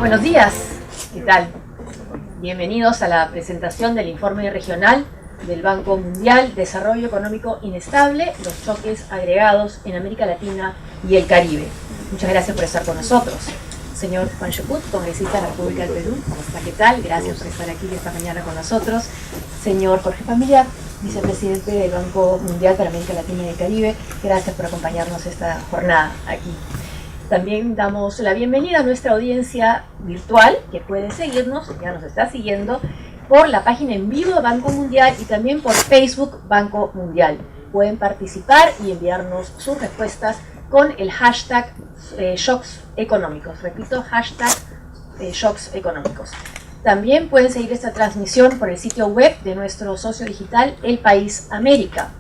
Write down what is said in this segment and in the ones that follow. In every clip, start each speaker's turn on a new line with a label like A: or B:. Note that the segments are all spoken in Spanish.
A: Buenos días, ¿qué tal? Bienvenidos a la presentación del informe regional del Banco Mundial, Desarrollo Económico Inestable, los choques agregados en América Latina y el Caribe. Muchas gracias por estar con nosotros. Señor Juan Chocut, congresista de la República del Perú, ¿cómo está? ¿Qué tal? Gracias por estar aquí esta mañana con nosotros. Señor Jorge Familiar, vicepresidente del Banco Mundial para América Latina y el Caribe, gracias por acompañarnos esta jornada aquí. También damos la bienvenida a nuestra audiencia virtual, que puede seguirnos, ya nos está siguiendo, por la página en vivo de Banco Mundial y también por Facebook Banco Mundial. Pueden participar y enviarnos sus respuestas con el hashtag shocks económicos. Repito, hashtag shocks económicos. También pueden seguir esta transmisión por el sitio web de nuestro socio digital El País América.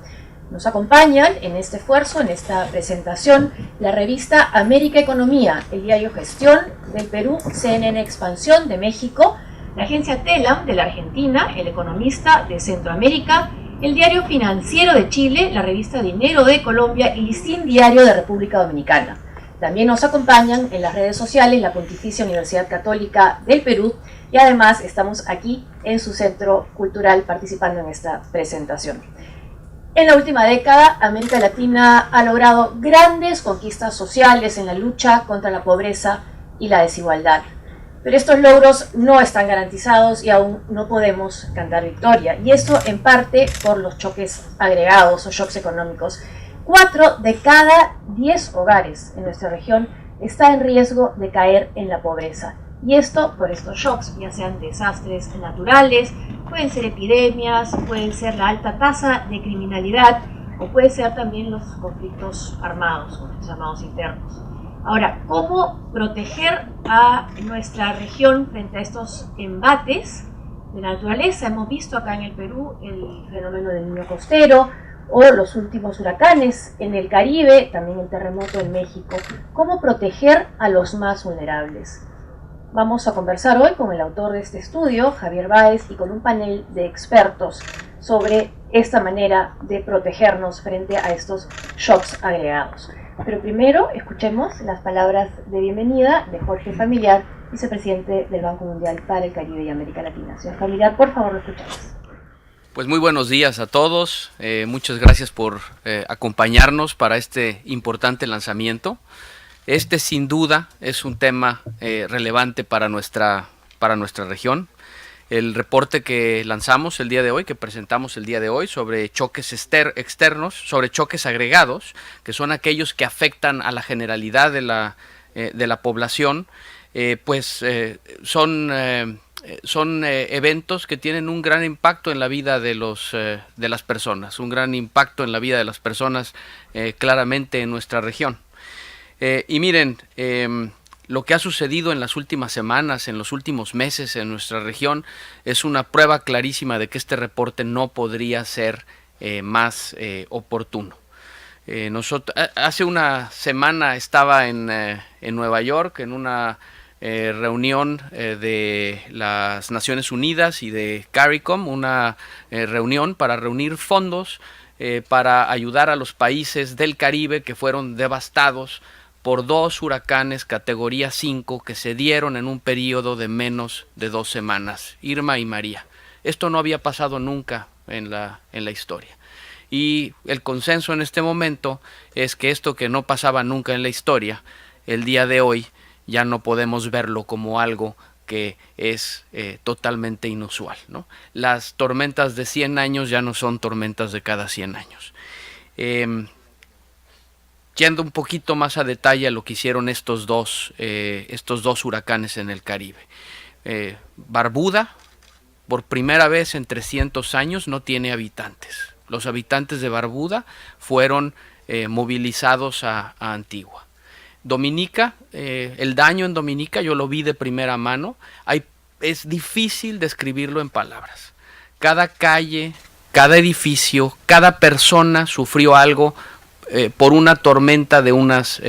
A: Nos acompañan en este esfuerzo, en esta presentación, la revista América Economía, el diario Gestión del Perú, CNN Expansión de México, la agencia Telam de la Argentina, El Economista de Centroamérica, el diario Financiero de Chile, la revista Dinero de Colombia y Listín Diario de República Dominicana. También nos acompañan en las redes sociales la Pontificia Universidad Católica del Perú y además estamos aquí en su centro cultural participando en esta presentación. En la última década, América Latina ha logrado grandes conquistas sociales en la lucha contra la pobreza y la desigualdad. Pero estos logros no están garantizados y aún no podemos cantar victoria. Y esto en parte por los choques agregados o shocks económicos. 4 de cada 10 hogares en nuestra región está en riesgo de caer en la pobreza. Y esto por estos shocks, ya sean desastres naturales, pueden ser epidemias, pueden ser la alta tasa de criminalidad o puede ser también los conflictos armados o los llamados internos. Ahora, ¿cómo proteger a nuestra región frente a estos embates de la naturaleza? Hemos visto acá en el Perú el fenómeno del Niño Costero o los últimos huracanes en el Caribe, también el terremoto en México. ¿Cómo proteger a los más vulnerables? Vamos a conversar hoy con el autor de este estudio, Javier Báez, y con un panel de expertos sobre esta manera de protegernos frente a estos shocks agregados. Pero primero escuchemos las palabras de bienvenida de Jorge Familiar, vicepresidente del Banco Mundial para el Caribe y América Latina. Señor Familiar, por favor, lo escuchamos.
B: Pues muy buenos días a todos. Muchas gracias por acompañarnos para este importante lanzamiento. Este sin duda es un tema relevante para nuestra región. El reporte que lanzamos el día de hoy, que presentamos el día de hoy sobre choques externos, sobre choques agregados, que son aquellos que afectan a la generalidad de la población, son eventos que tienen un gran impacto en la vida de las personas, un gran impacto en la vida de las personas claramente en nuestra región. Y miren, lo que ha sucedido en las últimas semanas, en los últimos meses en nuestra región, es una prueba clarísima de que este reporte no podría ser más oportuno. Hace una semana estaba en Nueva York en una reunión de las Naciones Unidas y de CARICOM, una reunión para reunir fondos para ayudar a los países del Caribe que fueron devastados por 2 huracanes categoría 5 que se dieron en un periodo de menos de 2 semanas, Irma y María. Esto no había pasado nunca en la historia. Y el consenso en este momento es que esto que no pasaba nunca en la historia, el día de hoy ya no podemos verlo como algo que es totalmente inusual, ¿no? Las tormentas de 100 años ya no son tormentas de cada 100 años. Yendo un poquito más a detalle a lo que hicieron estos dos huracanes en el Caribe. Barbuda, por primera vez en 300 años, no tiene habitantes. Los habitantes de Barbuda fueron movilizados a Antigua. Dominica, el daño en Dominica yo lo vi de primera mano. Es difícil describirlo en palabras. Cada calle, cada edificio, cada persona sufrió algo por una tormenta de unas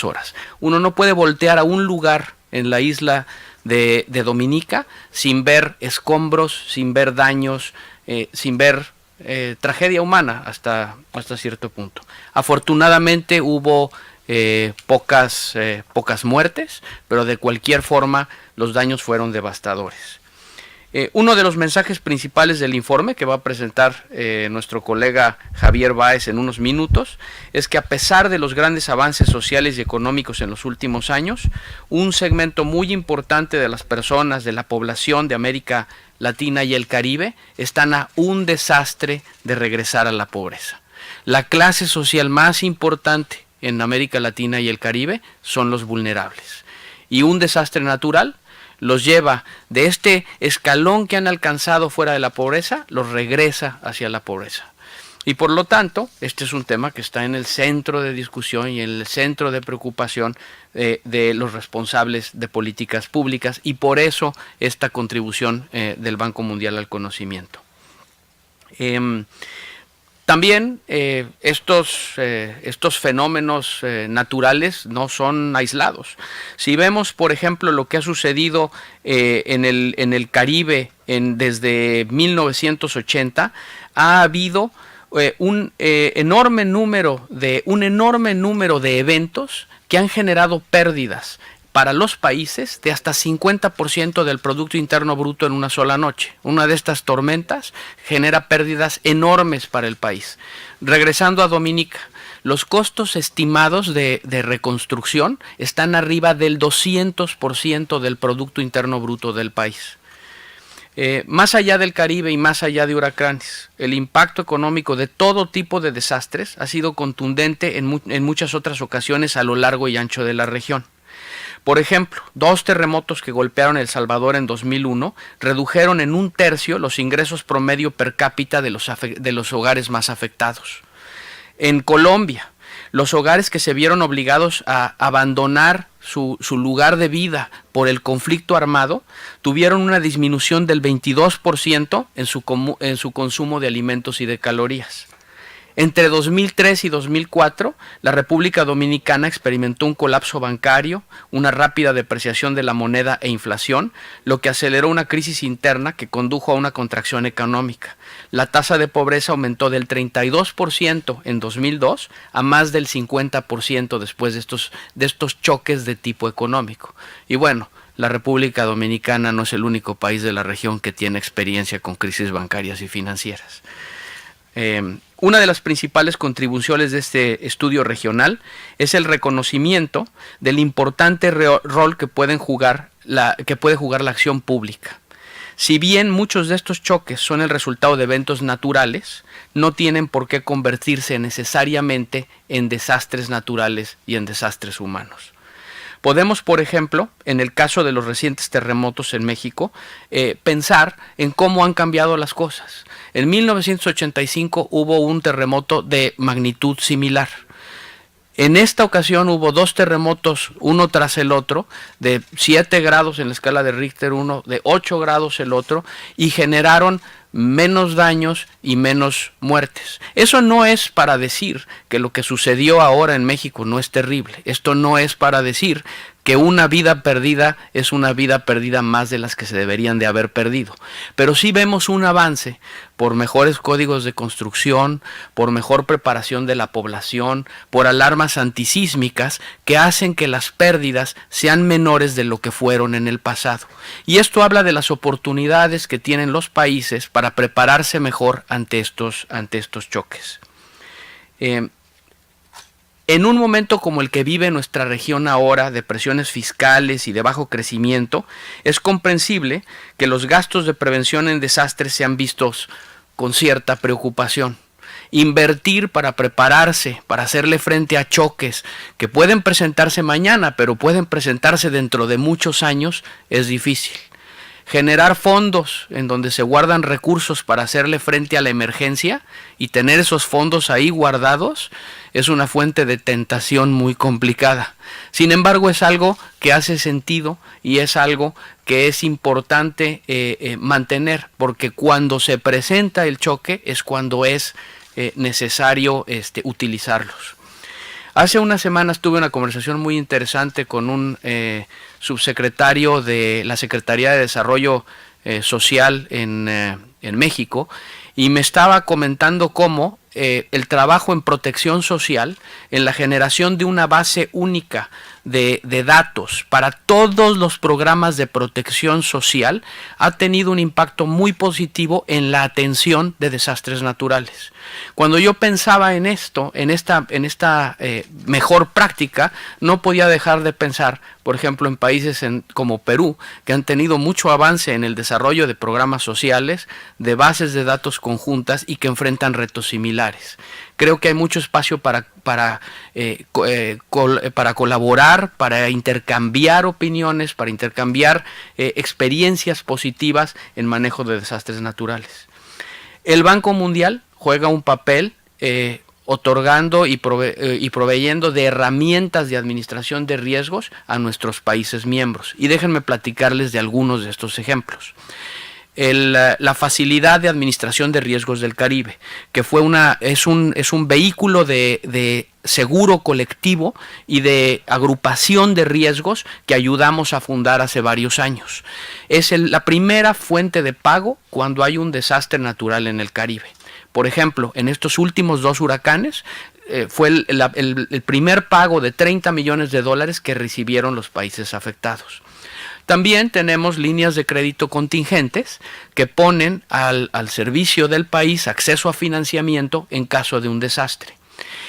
B: horas. Uno no puede voltear a un lugar en la isla de Dominica sin ver escombros, sin ver daños, sin ver tragedia humana hasta cierto punto. Afortunadamente hubo pocas muertes, pero de cualquier forma los daños fueron devastadores. Uno de los mensajes principales del informe que va a presentar nuestro colega Javier Báez en unos minutos es que a pesar de los grandes avances sociales y económicos en los últimos años, un segmento muy importante de las personas, de la población de América Latina y el Caribe están a un desastre de regresar a la pobreza. La clase social más importante en América Latina y el Caribe son los vulnerables. Y un desastre natural los lleva de este escalón que han alcanzado fuera de la pobreza, los regresa hacia la pobreza. Y por lo tanto, este es un tema que está en el centro de discusión y en el centro de preocupación de los responsables de políticas públicas, y por eso esta contribución del Banco Mundial al conocimiento. También estos fenómenos naturales no son aislados. Si vemos, por ejemplo, lo que ha sucedido en el Caribe desde 1980, ha habido un enorme número de eventos que han generado pérdidas para los países de hasta 50% del Producto Interno Bruto en una sola noche. Una de estas tormentas genera pérdidas enormes para el país. Regresando a Dominica, los costos estimados de reconstrucción están arriba del 200% del Producto Interno Bruto del país. Más allá del Caribe y más allá de huracanes, el impacto económico de todo tipo de desastres ha sido contundente en muchas otras ocasiones a lo largo y ancho de la región. Por ejemplo, 2 terremotos que golpearon El Salvador en 2001 redujeron en 1/3 los ingresos promedio per cápita de los hogares más afectados. En Colombia, los hogares que se vieron obligados a abandonar su lugar de vida por el conflicto armado tuvieron una disminución del 22% en su consumo de alimentos y de calorías. Entre 2003 y 2004, la República Dominicana experimentó un colapso bancario, una rápida depreciación de la moneda e inflación, lo que aceleró una crisis interna que condujo a una contracción económica. La tasa de pobreza aumentó del 32% en 2002 a más del 50% después de estos choques de tipo económico. Y bueno, la República Dominicana no es el único país de la región que tiene experiencia con crisis bancarias y financieras. Una de las principales contribuciones de este estudio regional es el reconocimiento del importante rol que puede jugar la acción pública. Si bien muchos de estos choques son el resultado de eventos naturales, no tienen por qué convertirse necesariamente en desastres naturales y en desastres humanos. Podemos, por ejemplo, en el caso de los recientes terremotos en México, pensar en cómo han cambiado las cosas. En 1985 hubo un terremoto de magnitud similar. En esta ocasión hubo 2 terremotos, uno tras el otro, de 7 grados en la escala de Richter, uno de 8 grados el otro, y generaron menos daños y menos muertes. Eso no es para decir que lo que sucedió ahora en México no es terrible. Esto no es para decir que una vida perdida es una vida perdida más de las que se deberían de haber perdido. Pero sí vemos un avance por mejores códigos de construcción, por mejor preparación de la población, por alarmas antisísmicas que hacen que las pérdidas sean menores de lo que fueron en el pasado. Y esto habla de las oportunidades que tienen los países para prepararse mejor ante estos choques. En un momento como el que vive nuestra región ahora, de presiones fiscales y de bajo crecimiento, es comprensible que los gastos de prevención en desastres sean vistos con cierta preocupación. Invertir para prepararse, para hacerle frente a choques que pueden presentarse mañana, pero pueden presentarse dentro de muchos años, es difícil. Generar fondos en donde se guardan recursos para hacerle frente a la emergencia y tener esos fondos ahí guardados es una fuente de tentación muy complicada. Sin embargo, es algo que hace sentido y es algo que es importante mantener, porque cuando se presenta el choque es cuando es necesario utilizarlos. Hace unas semanas tuve una conversación muy interesante con un subsecretario de la Secretaría de Desarrollo Social en México, y me estaba comentando cómo el trabajo en protección social, en la generación de una base única de datos para todos los programas de protección social, ha tenido un impacto muy positivo en la atención de desastres naturales. Cuando yo pensaba en esto, en esta mejor práctica, no podía dejar de pensar, por ejemplo, en países como Perú, que han tenido mucho avance en el desarrollo de programas sociales, de bases de datos conjuntas y que enfrentan retos similares. Creo que hay mucho espacio para colaborar, para intercambiar opiniones, para intercambiar experiencias positivas en manejo de desastres naturales. El Banco Mundial juega un papel otorgando y proveyendo de herramientas de administración de riesgos a nuestros países miembros. Y déjenme platicarles de algunos de estos ejemplos. La facilidad de administración de riesgos del Caribe, que es un vehículo de seguro colectivo y de agrupación de riesgos que ayudamos a fundar hace varios años. Es la primera fuente de pago cuando hay un desastre natural en el Caribe. Por ejemplo, en estos últimos 2 huracanes, fue el primer pago de $30 millones que recibieron los países afectados. También tenemos líneas de crédito contingentes que ponen al servicio del país acceso a financiamiento en caso de un desastre.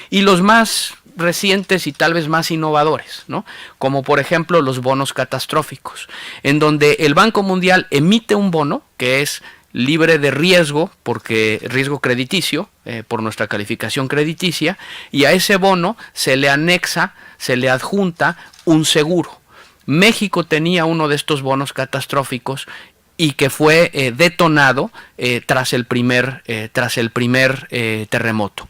B: Y los más recientes y tal vez más innovadores, ¿no? Como por ejemplo los bonos catastróficos, en donde el Banco Mundial emite un bono que es libre de riesgo, porque riesgo crediticio, por nuestra calificación crediticia, y a ese bono se le anexa, se le adjunta un seguro. México tenía uno de estos bonos catastróficos y que fue detonado tras el primer terremoto.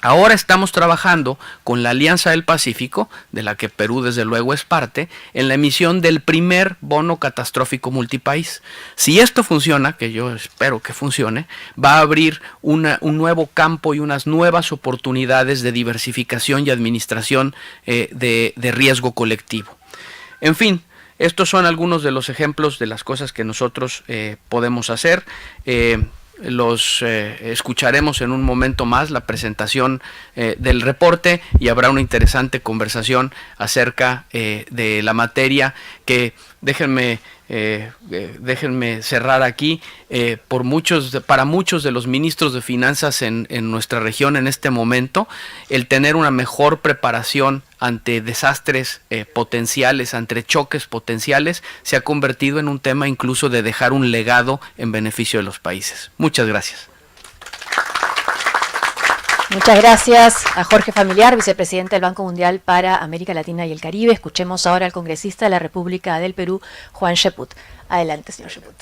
B: Ahora estamos trabajando con la Alianza del Pacífico, de la que Perú desde luego es parte, en la emisión del primer bono catastrófico multipaís. Si esto funciona, que yo espero que funcione, va a abrir un nuevo campo y unas nuevas oportunidades de diversificación y administración de riesgo colectivo. En fin, estos son algunos de los ejemplos de las cosas que nosotros podemos hacer. Los escucharemos en un momento más, la presentación del reporte, y habrá una interesante conversación acerca de la materia que déjenme cerrar aquí. Para muchos de los ministros de finanzas en nuestra región en este momento, el tener una mejor preparación ante desastres potenciales, ante choques potenciales, se ha convertido en un tema incluso de dejar un legado en beneficio de los países. Muchas gracias.
A: Muchas gracias a Jorge Familiar, vicepresidente del Banco Mundial para América Latina y el Caribe. Escuchemos ahora al congresista de la República del Perú, Juan Cheput. Adelante, señor Cheput.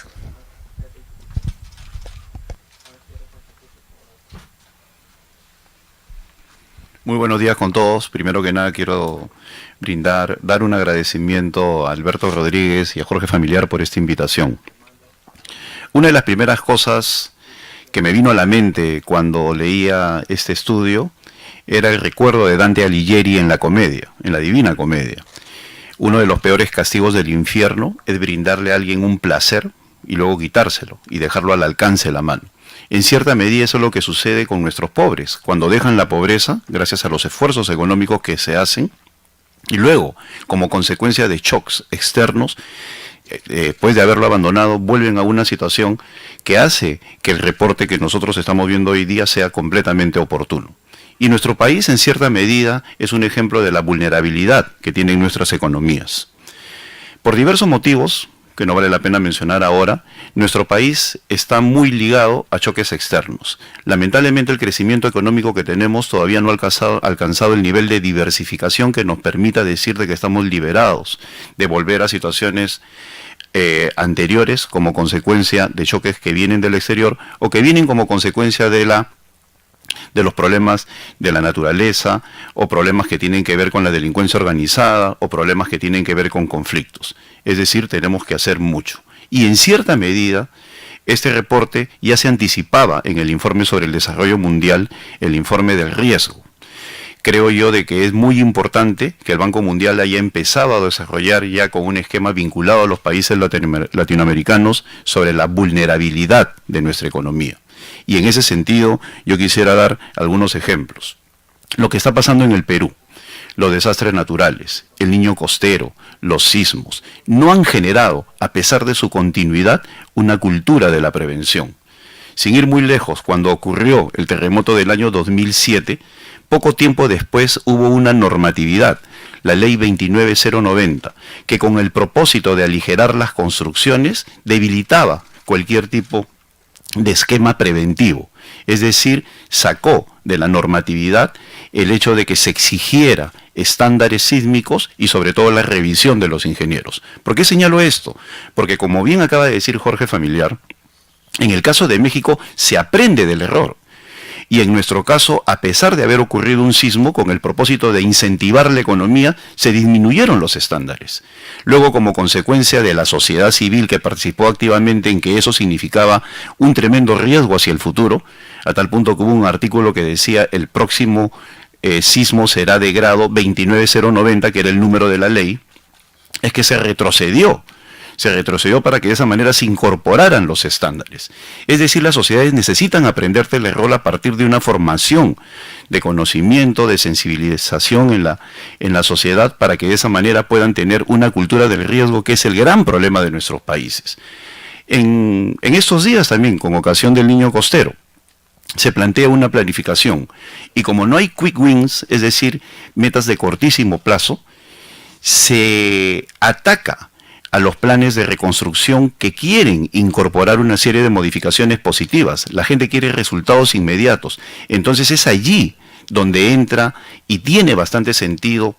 C: Muy buenos días con todos. Primero que nada quiero dar un agradecimiento a Alberto Rodríguez y a Jorge Familiar por esta invitación. Una de las primeras cosas que me vino a la mente cuando leía este estudio era el recuerdo de Dante Alighieri en la comedia, en la Divina Comedia. Uno de los peores castigos del infierno es brindarle a alguien un placer y luego quitárselo y dejarlo al alcance de la mano. En cierta medida eso es lo que sucede con nuestros pobres, cuando dejan la pobreza gracias a los esfuerzos económicos que se hacen y luego, como consecuencia de shocks externos, después de haberlo abandonado, vuelven a una situación que hace que el reporte que nosotros estamos viendo hoy día sea completamente oportuno. Y nuestro país, en cierta medida, es un ejemplo de la vulnerabilidad que tienen nuestras economías. Por diversos motivos, que no vale la pena mencionar ahora, nuestro país está muy ligado a choques externos. Lamentablemente el crecimiento económico que tenemos todavía no ha alcanzado el nivel de diversificación que nos permita decir de que estamos liberados de volver a situaciones anteriores como consecuencia de choques que vienen del exterior o que vienen como consecuencia de los problemas de la naturaleza o problemas que tienen que ver con la delincuencia organizada o problemas que tienen que ver con conflictos. Es decir, tenemos que hacer mucho. Y en cierta medida, este reporte ya se anticipaba en el informe sobre el desarrollo mundial, el informe del riesgo. Creo yo de que es muy importante que el Banco Mundial haya empezado a desarrollar ya con un esquema vinculado a los países latinoamericanos sobre la vulnerabilidad de nuestra economía. Y en ese sentido yo quisiera dar algunos ejemplos. Lo que está pasando en el Perú, los desastres naturales, el Niño Costero, los sismos, no han generado, a pesar de su continuidad, una cultura de la prevención. Sin ir muy lejos, cuando ocurrió el terremoto del año 2007, poco tiempo después hubo una normatividad, la Ley 29090, que con el propósito de aligerar las construcciones debilitaba cualquier tipo de esquema preventivo. Es decir, sacó de la normatividad el hecho de que se exigiera estándares sísmicos y sobre todo la revisión de los ingenieros. ¿Por qué señalo esto? Porque como bien acaba de decir Jorge Familiar, en el caso de México se aprende del error. Y en nuestro caso, a pesar de haber ocurrido un sismo, con el propósito de incentivar la economía, se disminuyeron los estándares. Luego, como consecuencia de la sociedad civil que participó activamente en que eso significaba un tremendo riesgo hacia el futuro, a tal punto que hubo un artículo que decía el próximo sismo será de grado 29090, que era el número de la ley, es que se retrocedió para que de esa manera se incorporaran los estándares. Es decir, las sociedades necesitan aprender del error a partir de una formación de conocimiento, de sensibilización en la sociedad, para que de esa manera puedan tener una cultura del riesgo, que es el gran problema de nuestros países. En estos días también, con ocasión del Niño Costero, se plantea una planificación, y como no hay quick wins, es decir, metas de cortísimo plazo, se ataca a los planes de reconstrucción que quieren incorporar una serie de modificaciones positivas. La gente quiere resultados inmediatos. Entonces es allí donde entra y tiene bastante sentido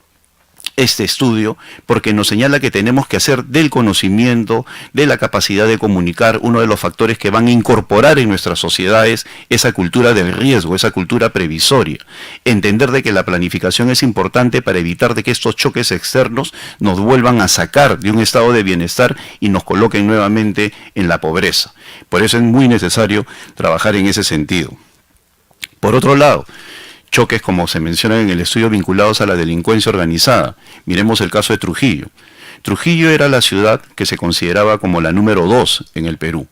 C: este estudio, porque nos señala que tenemos que hacer del conocimiento, de la capacidad de comunicar, uno de los factores que van a incorporar en nuestras sociedades esa cultura del riesgo, esa cultura previsoria. Entender de que la planificación es importante para evitar de que estos choques externos nos vuelvan a sacar de un estado de bienestar y nos coloquen nuevamente en la pobreza. Por eso es muy necesario trabajar en ese sentido. Por otro lado, choques, como se menciona en el estudio, vinculados a la delincuencia organizada. Miremos el caso de Trujillo. Trujillo era la ciudad que se consideraba como la número 2 en el Perú.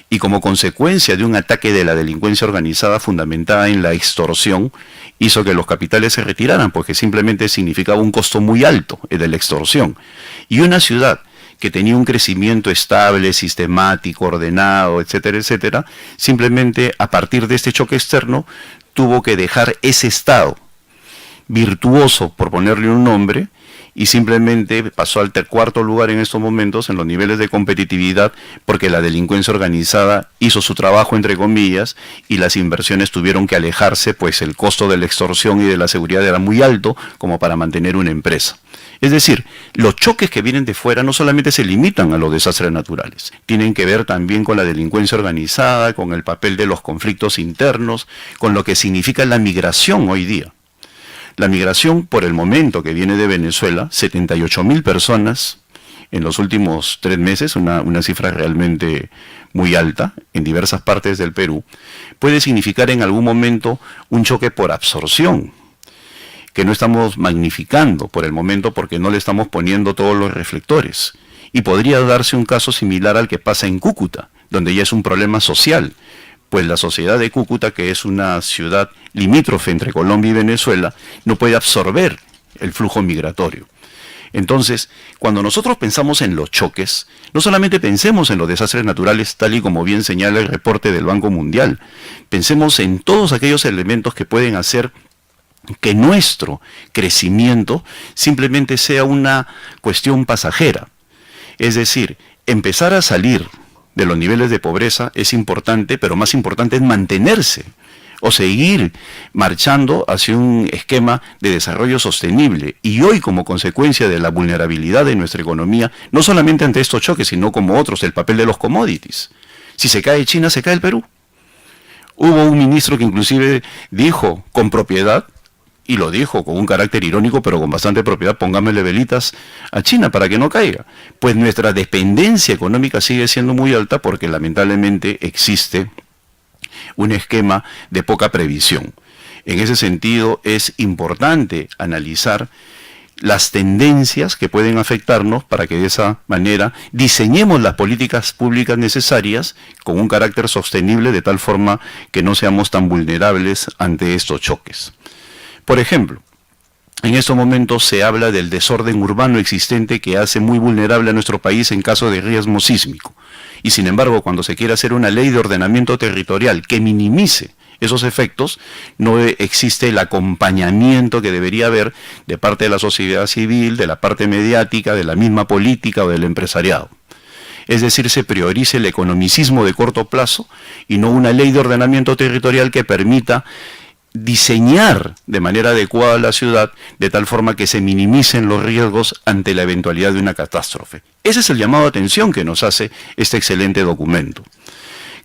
C: Y como consecuencia de un ataque de la delincuencia organizada fundamentada en la extorsión, hizo que los capitales se retiraran, porque simplemente significaba un costo muy alto de la extorsión. Y una ciudad que tenía un crecimiento estable, sistemático, ordenado, etcétera, etcétera, simplemente a partir de este choque externo tuvo que dejar ese estado virtuoso, por ponerle un nombre, y simplemente pasó al cuarto lugar en estos momentos en los niveles de competitividad, porque la delincuencia organizada hizo su trabajo, entre comillas, y las inversiones tuvieron que alejarse, pues el costo de la extorsión y de la seguridad era muy alto como para mantener una empresa. Es decir, los choques que vienen de fuera no solamente se limitan a los desastres naturales, tienen que ver también con la delincuencia organizada, con el papel de los conflictos internos, con lo que significa la migración hoy día. La migración, por el momento, que viene de Venezuela, 78.000 personas en los últimos 3 meses, una cifra realmente muy alta en diversas partes del Perú, puede significar en algún momento un choque por absorción, que no estamos magnificando por el momento porque no le estamos poniendo todos los reflectores. Y podría darse un caso similar al que pasa en Cúcuta, donde ya es un problema social, pues la sociedad de Cúcuta, que es una ciudad limítrofe entre Colombia y Venezuela, no puede absorber el flujo migratorio. Entonces, cuando nosotros pensamos en los choques, no solamente pensemos en los desastres naturales, tal y como bien señala el reporte del Banco Mundial, pensemos en todos aquellos elementos que pueden hacer que nuestro crecimiento simplemente sea una cuestión pasajera. Es decir, empezar a salir de los niveles de pobreza es importante, pero más importante es mantenerse o seguir marchando hacia un esquema de desarrollo sostenible. Y hoy, como consecuencia de la vulnerabilidad de nuestra economía, no solamente ante estos choques, sino como otros, el papel de los commodities. Si se cae China, se cae el Perú. Hubo un ministro que inclusive dijo con propiedad, y lo dijo con un carácter irónico, pero con bastante propiedad: pongámosle velitas a China para que no caiga. Pues nuestra dependencia económica sigue siendo muy alta, porque lamentablemente existe un esquema de poca previsión. En ese sentido es importante analizar las tendencias que pueden afectarnos para que de esa manera diseñemos las políticas públicas necesarias con un carácter sostenible de tal forma que no seamos tan vulnerables ante estos choques. Por ejemplo, en estos momentos se habla del desorden urbano existente que hace muy vulnerable a nuestro país en caso de riesgo sísmico. Y sin embargo, cuando se quiere hacer una ley de ordenamiento territorial que minimice esos efectos, no existe el acompañamiento que debería haber de parte de la sociedad civil, de la parte mediática, de la misma política o del empresariado. Es decir, se prioriza el economicismo de corto plazo y no una ley de ordenamiento territorial que permita diseñar de manera adecuada la ciudad de tal forma que se minimicen los riesgos ante la eventualidad de una catástrofe. Ese es el llamado de atención que nos hace este excelente documento.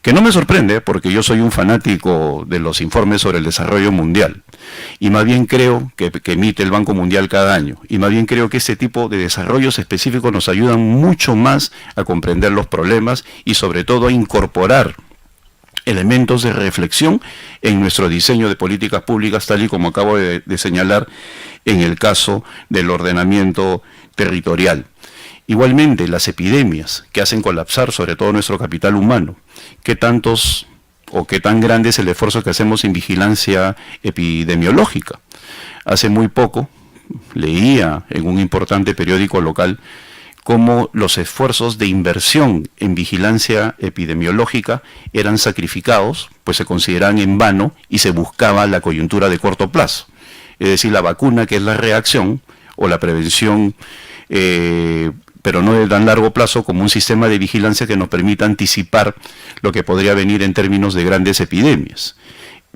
C: Que no me sorprende porque yo soy un fanático de los informes sobre el desarrollo mundial y más bien creo que emite el Banco Mundial cada año y más bien creo que este tipo de desarrollos específicos nos ayudan mucho más a comprender los problemas y sobre todo a incorporar elementos de reflexión en nuestro diseño de políticas públicas, tal y como acabo de señalar en el caso del ordenamiento territorial. Igualmente, las epidemias que hacen colapsar sobre todo nuestro capital humano, qué tantos o qué tan grande es el esfuerzo que hacemos en vigilancia epidemiológica. Hace muy poco leía en un importante periódico local cómo los esfuerzos de inversión en vigilancia epidemiológica eran sacrificados, pues se consideraban en vano y se buscaba la coyuntura de corto plazo. Es decir, la vacuna, que es la reacción, o la prevención, pero no de tan largo plazo, como un sistema de vigilancia que nos permita anticipar lo que podría venir en términos de grandes epidemias.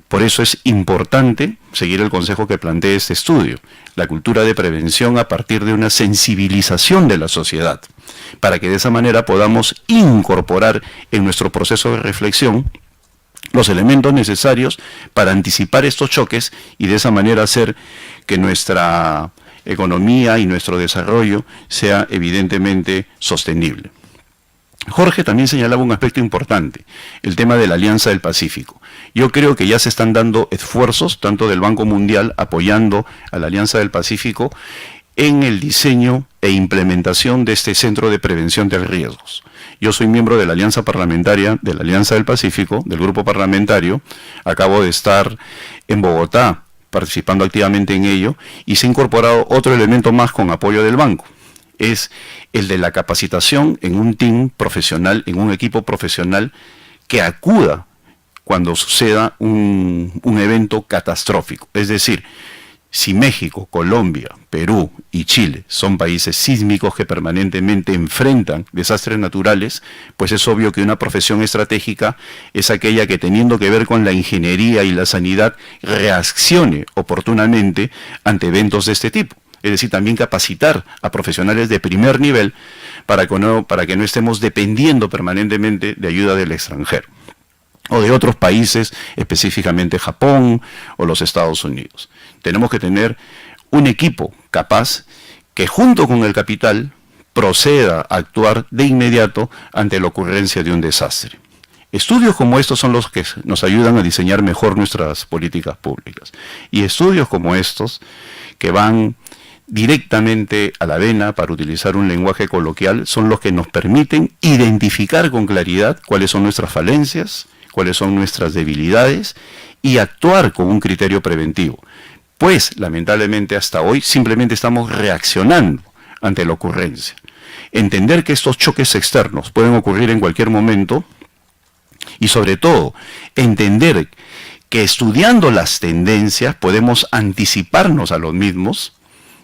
C: Por eso es importante seguir el consejo que plantea este estudio, la cultura de prevención a partir de una sensibilización de la sociedad, para que de esa manera podamos incorporar en nuestro proceso de reflexión los elementos necesarios para anticipar estos choques y de esa manera hacer que nuestra economía y nuestro desarrollo sea evidentemente sostenible. Jorge también señalaba un aspecto importante, el tema de la Alianza del Pacífico. Yo creo que ya se están dando esfuerzos, tanto del Banco Mundial apoyando a la Alianza del Pacífico, en el diseño e implementación de este Centro de Prevención de Riesgos. Yo soy miembro de la Alianza Parlamentaria de la Alianza del Pacífico, del grupo parlamentario. Acabo de estar en Bogotá participando activamente en ello y se ha incorporado otro elemento más con apoyo del banco. Es el de la capacitación en un team profesional, en un equipo profesional que acuda cuando suceda un evento catastrófico. Es decir, si México, Colombia, Perú y Chile son países sísmicos que permanentemente enfrentan desastres naturales, pues es obvio que una profesión estratégica es aquella que, teniendo que ver con la ingeniería y la sanidad, reaccione oportunamente ante eventos de este tipo. Es decir, también capacitar a profesionales de primer nivel para que no estemos dependiendo permanentemente de ayuda del extranjero o de otros países, específicamente Japón o los Estados Unidos. Tenemos que tener un equipo capaz que junto con el capital proceda a actuar de inmediato ante la ocurrencia de un desastre. Estudios como estos son los que nos ayudan a diseñar mejor nuestras políticas públicas. Y estudios como estos, que van directamente a la vena, para utilizar un lenguaje coloquial, son los que nos permiten identificar con claridad cuáles son nuestras falencias, cuáles son nuestras debilidades y actuar con un criterio preventivo. Pues, lamentablemente, hasta hoy simplemente estamos reaccionando ante la ocurrencia. Entender que estos choques externos pueden ocurrir en cualquier momento y, sobre todo, entender que estudiando las tendencias podemos anticiparnos a los mismos.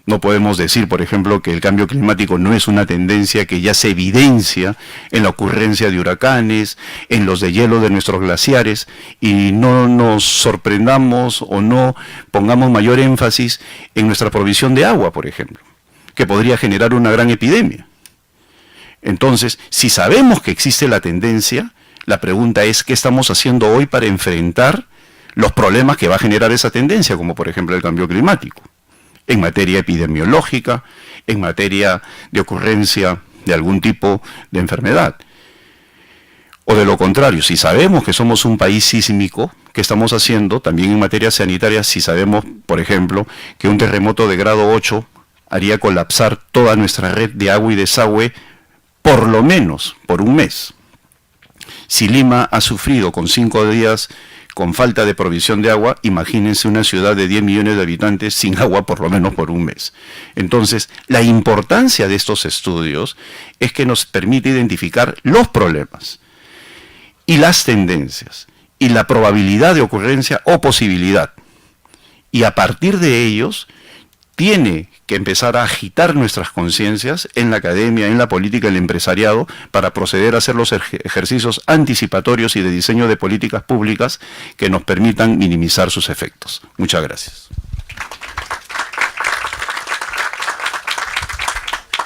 C: No podemos decir, por ejemplo, que el cambio climático no es una tendencia que ya se evidencia en la ocurrencia de huracanes, en los deshielos de nuestros glaciares, y no nos sorprendamos o no pongamos mayor énfasis en nuestra provisión de agua, por ejemplo, que podría generar una gran epidemia. Entonces, si sabemos que existe la tendencia, la pregunta es, ¿qué estamos haciendo hoy para enfrentar los problemas que va a generar esa tendencia, como por ejemplo el cambio climático? En materia epidemiológica, en materia de ocurrencia de algún tipo de enfermedad. O de lo contrario, si sabemos que somos un país sísmico, ¿qué estamos haciendo? También en materia sanitaria, si sabemos, por ejemplo, que un terremoto de grado 8 haría colapsar toda nuestra red de agua y desagüe por lo menos por un mes. Si Lima ha sufrido con 5 días con falta de provisión de agua, imagínense una ciudad de 10 millones de habitantes sin agua por lo menos por un mes. Entonces, la importancia de estos estudios es que nos permite identificar los problemas y las tendencias y la probabilidad de ocurrencia o posibilidad. Y a partir de ellos, tiene que empezar a agitar nuestras conciencias en la academia, en la política, en el empresariado, para proceder a hacer los ejercicios anticipatorios y de diseño de políticas públicas que nos permitan minimizar sus efectos. Muchas gracias.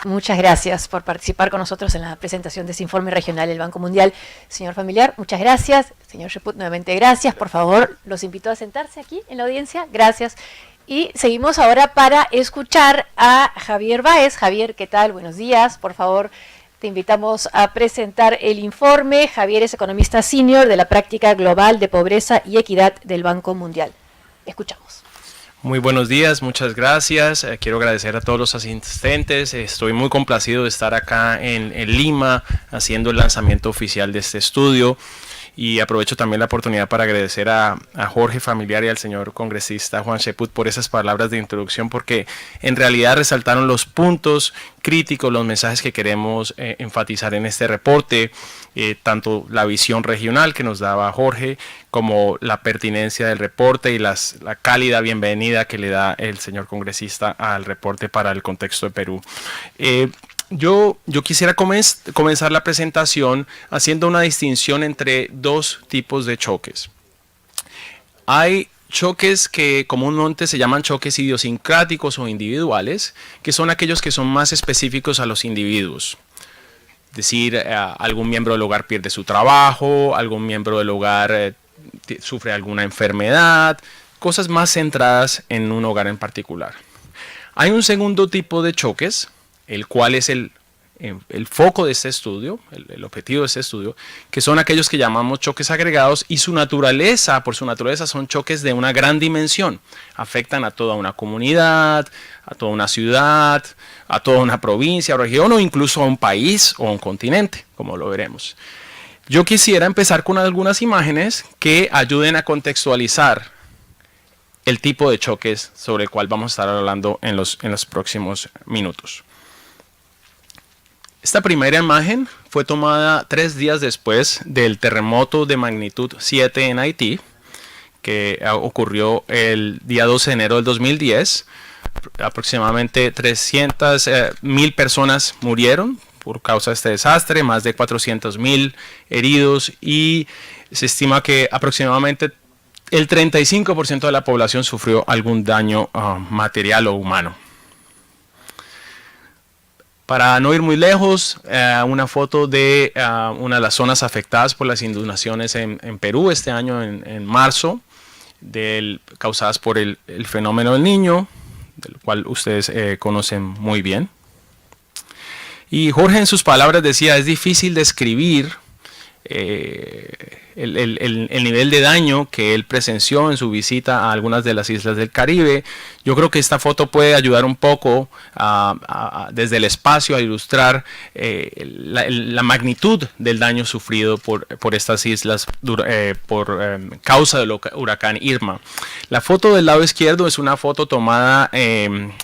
A: Muchas gracias por participar con nosotros en la presentación de este informe regional del Banco Mundial. Señor familiar, muchas gracias. Señor Cheput, nuevamente gracias. Por favor, los invito a sentarse aquí en la audiencia. Gracias. Y seguimos ahora para escuchar a Javier Báez. Javier, ¿qué tal? Buenos días. Por favor, te invitamos a presentar el informe. Javier es economista senior de la práctica global de pobreza y equidad del Banco Mundial. Escuchamos.
D: Muy buenos días, muchas gracias. Quiero agradecer a todos los asistentes. Estoy muy complacido de estar acá en Lima haciendo el lanzamiento oficial de este estudio. Y aprovecho también la oportunidad para agradecer a Jorge Familiar y al señor congresista Juan Cheput por esas palabras de introducción, porque en realidad resaltaron los puntos críticos, los mensajes que queremos enfatizar en este reporte, tanto la visión regional que nos daba Jorge, como la pertinencia del reporte y la cálida bienvenida que le da el señor congresista al reporte para el contexto de Perú. Yo quisiera comenzar la presentación haciendo una distinción entre dos tipos de choques. Hay choques que comúnmente se llaman choques idiosincráticos o individuales, que son aquellos que son más específicos a los individuos. Es decir, algún miembro del hogar pierde su trabajo, algún miembro del hogar sufre alguna enfermedad, cosas más centradas en un hogar en particular. Hay un segundo tipo de choques, el cual es el foco de este estudio, el objetivo de este estudio, que son aquellos que llamamos choques agregados, y por su naturaleza son choques de una gran dimensión. Afectan a toda una comunidad, a toda una ciudad, a toda una provincia o región, o incluso a un país o a un continente, como lo veremos. Yo quisiera empezar con algunas imágenes que ayuden a contextualizar el tipo de choques sobre el cual vamos a estar hablando en los próximos minutos. Esta primera imagen fue tomada 3 días después del terremoto de magnitud 7 en Haití, que ocurrió el día 12 de enero del 2010. Aproximadamente 300.000 personas murieron por causa de este desastre, más de 400.000 heridos, y se estima que aproximadamente el 35% de la población sufrió algún daño material o humano. Para no ir muy lejos, una foto de una de las zonas afectadas por las inundaciones en Perú este año en marzo, causadas por el fenómeno del Niño, del cual ustedes conocen muy bien. Y Jorge en sus palabras decía, es difícil describir el nivel de daño que él presenció en su visita a algunas de las islas del Caribe. Yo creo que esta foto puede ayudar un poco desde el espacio a ilustrar la magnitud del daño sufrido por estas islas por causa del huracán Irma. La foto del lado izquierdo es una foto tomada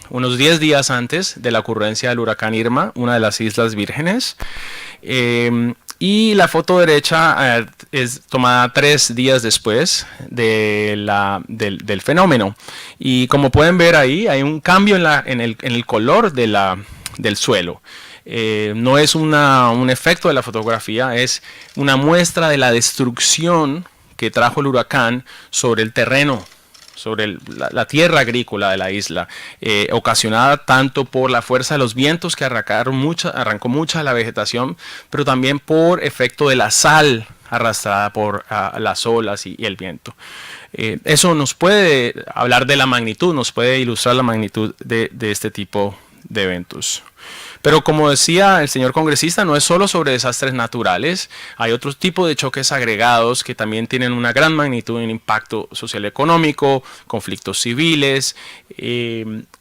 D: unos 10 días antes de la ocurrencia del huracán Irma, una de las Islas Vírgenes. Y la foto derecha es tomada 3 días después del fenómeno. Y como pueden ver ahí, hay un cambio en el color del suelo. No es un efecto de la fotografía, es una muestra de la destrucción que trajo el huracán sobre el terreno, sobre la tierra agrícola de la isla, ocasionada tanto por la fuerza de los vientos que arrancó mucha la vegetación, pero también por efecto de la sal arrastrada por las olas y el viento. Eso nos puede hablar de la magnitud, nos puede ilustrar la magnitud de este tipo de eventos. Pero como decía el señor congresista, no es solo sobre desastres naturales, hay otros tipos de choques agregados que también tienen una gran magnitud en impacto social y económico, conflictos civiles,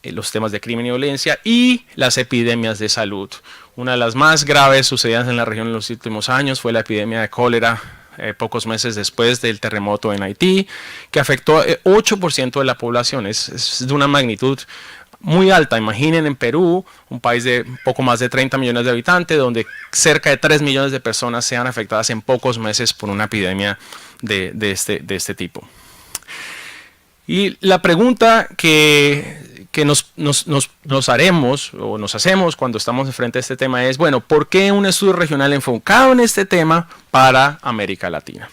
D: los temas de crimen y violencia y las epidemias de salud. Una de las más graves sucedidas en la región en los últimos años fue la epidemia de cólera, pocos meses después del terremoto en Haití, que afectó 8% de la población. Es de una magnitud muy alta. Imaginen en Perú, un país de poco más de 30 millones de habitantes, donde cerca de 3 millones de personas sean afectadas en pocos meses por una epidemia de este tipo. Y la pregunta que nos haremos o nos hacemos cuando estamos frente a este tema es, bueno, ¿por qué un estudio regional enfocado en este tema para América Latina?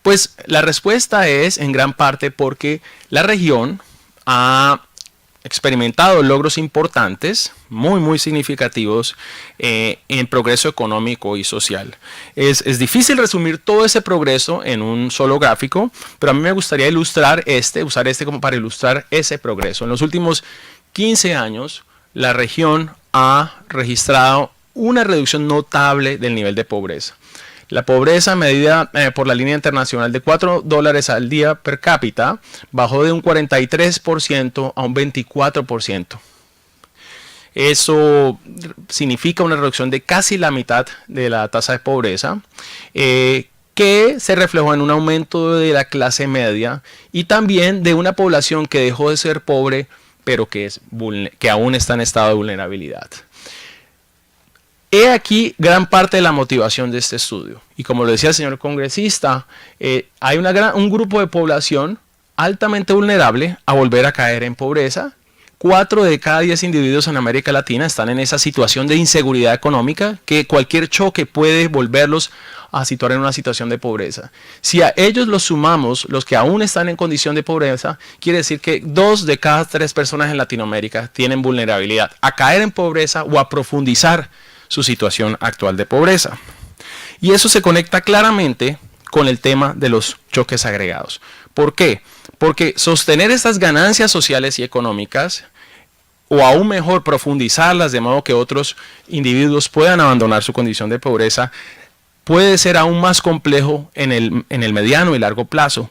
D: Pues la respuesta es en gran parte porque la región ha experimentado logros importantes, muy significativos en progreso económico y social. Es difícil resumir todo ese progreso en un solo gráfico, pero a mí me gustaría usar este como para ilustrar ese progreso. En los últimos 15 años, la región ha registrado una reducción notable del nivel de pobreza. La pobreza medida por la línea internacional de $4 al día per cápita bajó de un 43% a un 24%. Eso significa una reducción de casi la mitad de la tasa de pobreza, que se reflejó en un aumento de la clase media y también de una población que dejó de ser pobre, pero que aún está en estado de vulnerabilidad. He aquí gran parte de la motivación de este estudio. Y como lo decía el señor congresista, hay un grupo de población altamente vulnerable a volver a caer en pobreza. 4 de cada 10 individuos en América Latina están en esa situación de inseguridad económica, que cualquier choque puede volverlos a situar en una situación de pobreza. Si a ellos los sumamos, los que aún están en condición de pobreza, quiere decir que 2 de cada 3 personas en Latinoamérica tienen vulnerabilidad a caer en pobreza o a profundizar su situación actual de pobreza. Y eso se conecta claramente con el tema de los choques agregados. ¿Por qué? Porque sostener estas ganancias sociales y económicas, o aún mejor profundizarlas de modo que otros individuos puedan abandonar su condición de pobreza, puede ser aún más complejo en el mediano y largo plazo,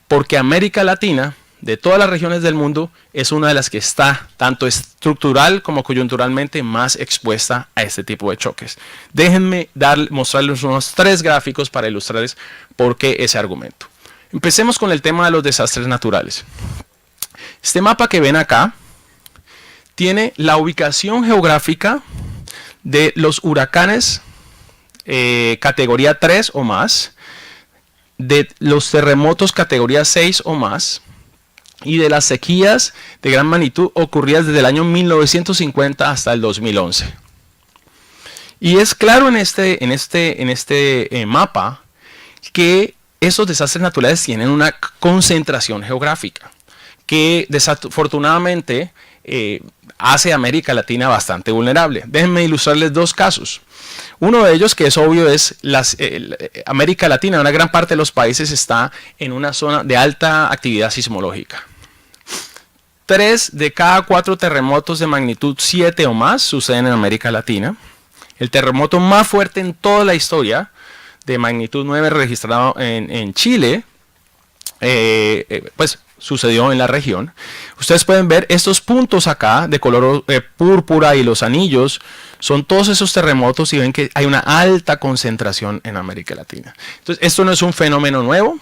D: porque América Latina, de todas las regiones del mundo, es una de las que está, tanto estructural como coyunturalmente, más expuesta a este tipo de choques. Déjenme mostrarles unos 3 gráficos para ilustrarles por qué ese argumento. Empecemos con el tema de los desastres naturales. Este mapa que ven acá tiene la ubicación geográfica de los huracanes categoría 3 o más, de los terremotos categoría 6 o más, y de las sequías de gran magnitud ocurridas desde el año 1950 hasta el 2011. Y es claro en este mapa que esos desastres naturales tienen una concentración geográfica que desafortunadamente hace a América Latina bastante vulnerable. Déjenme ilustrarles 2 casos. Uno de ellos, que es obvio, es América Latina. Una gran parte de los países está en una zona de alta actividad sismológica. 3 de cada 4 terremotos de magnitud 7 o más suceden en América Latina. El terremoto más fuerte en toda la historia, de magnitud 9, registrado en Chile, pues sucedió en la región. Ustedes pueden ver estos puntos acá de color púrpura, y los anillos son todos esos terremotos, y ven que hay una alta concentración en América Latina. Entonces, esto no es un fenómeno nuevo.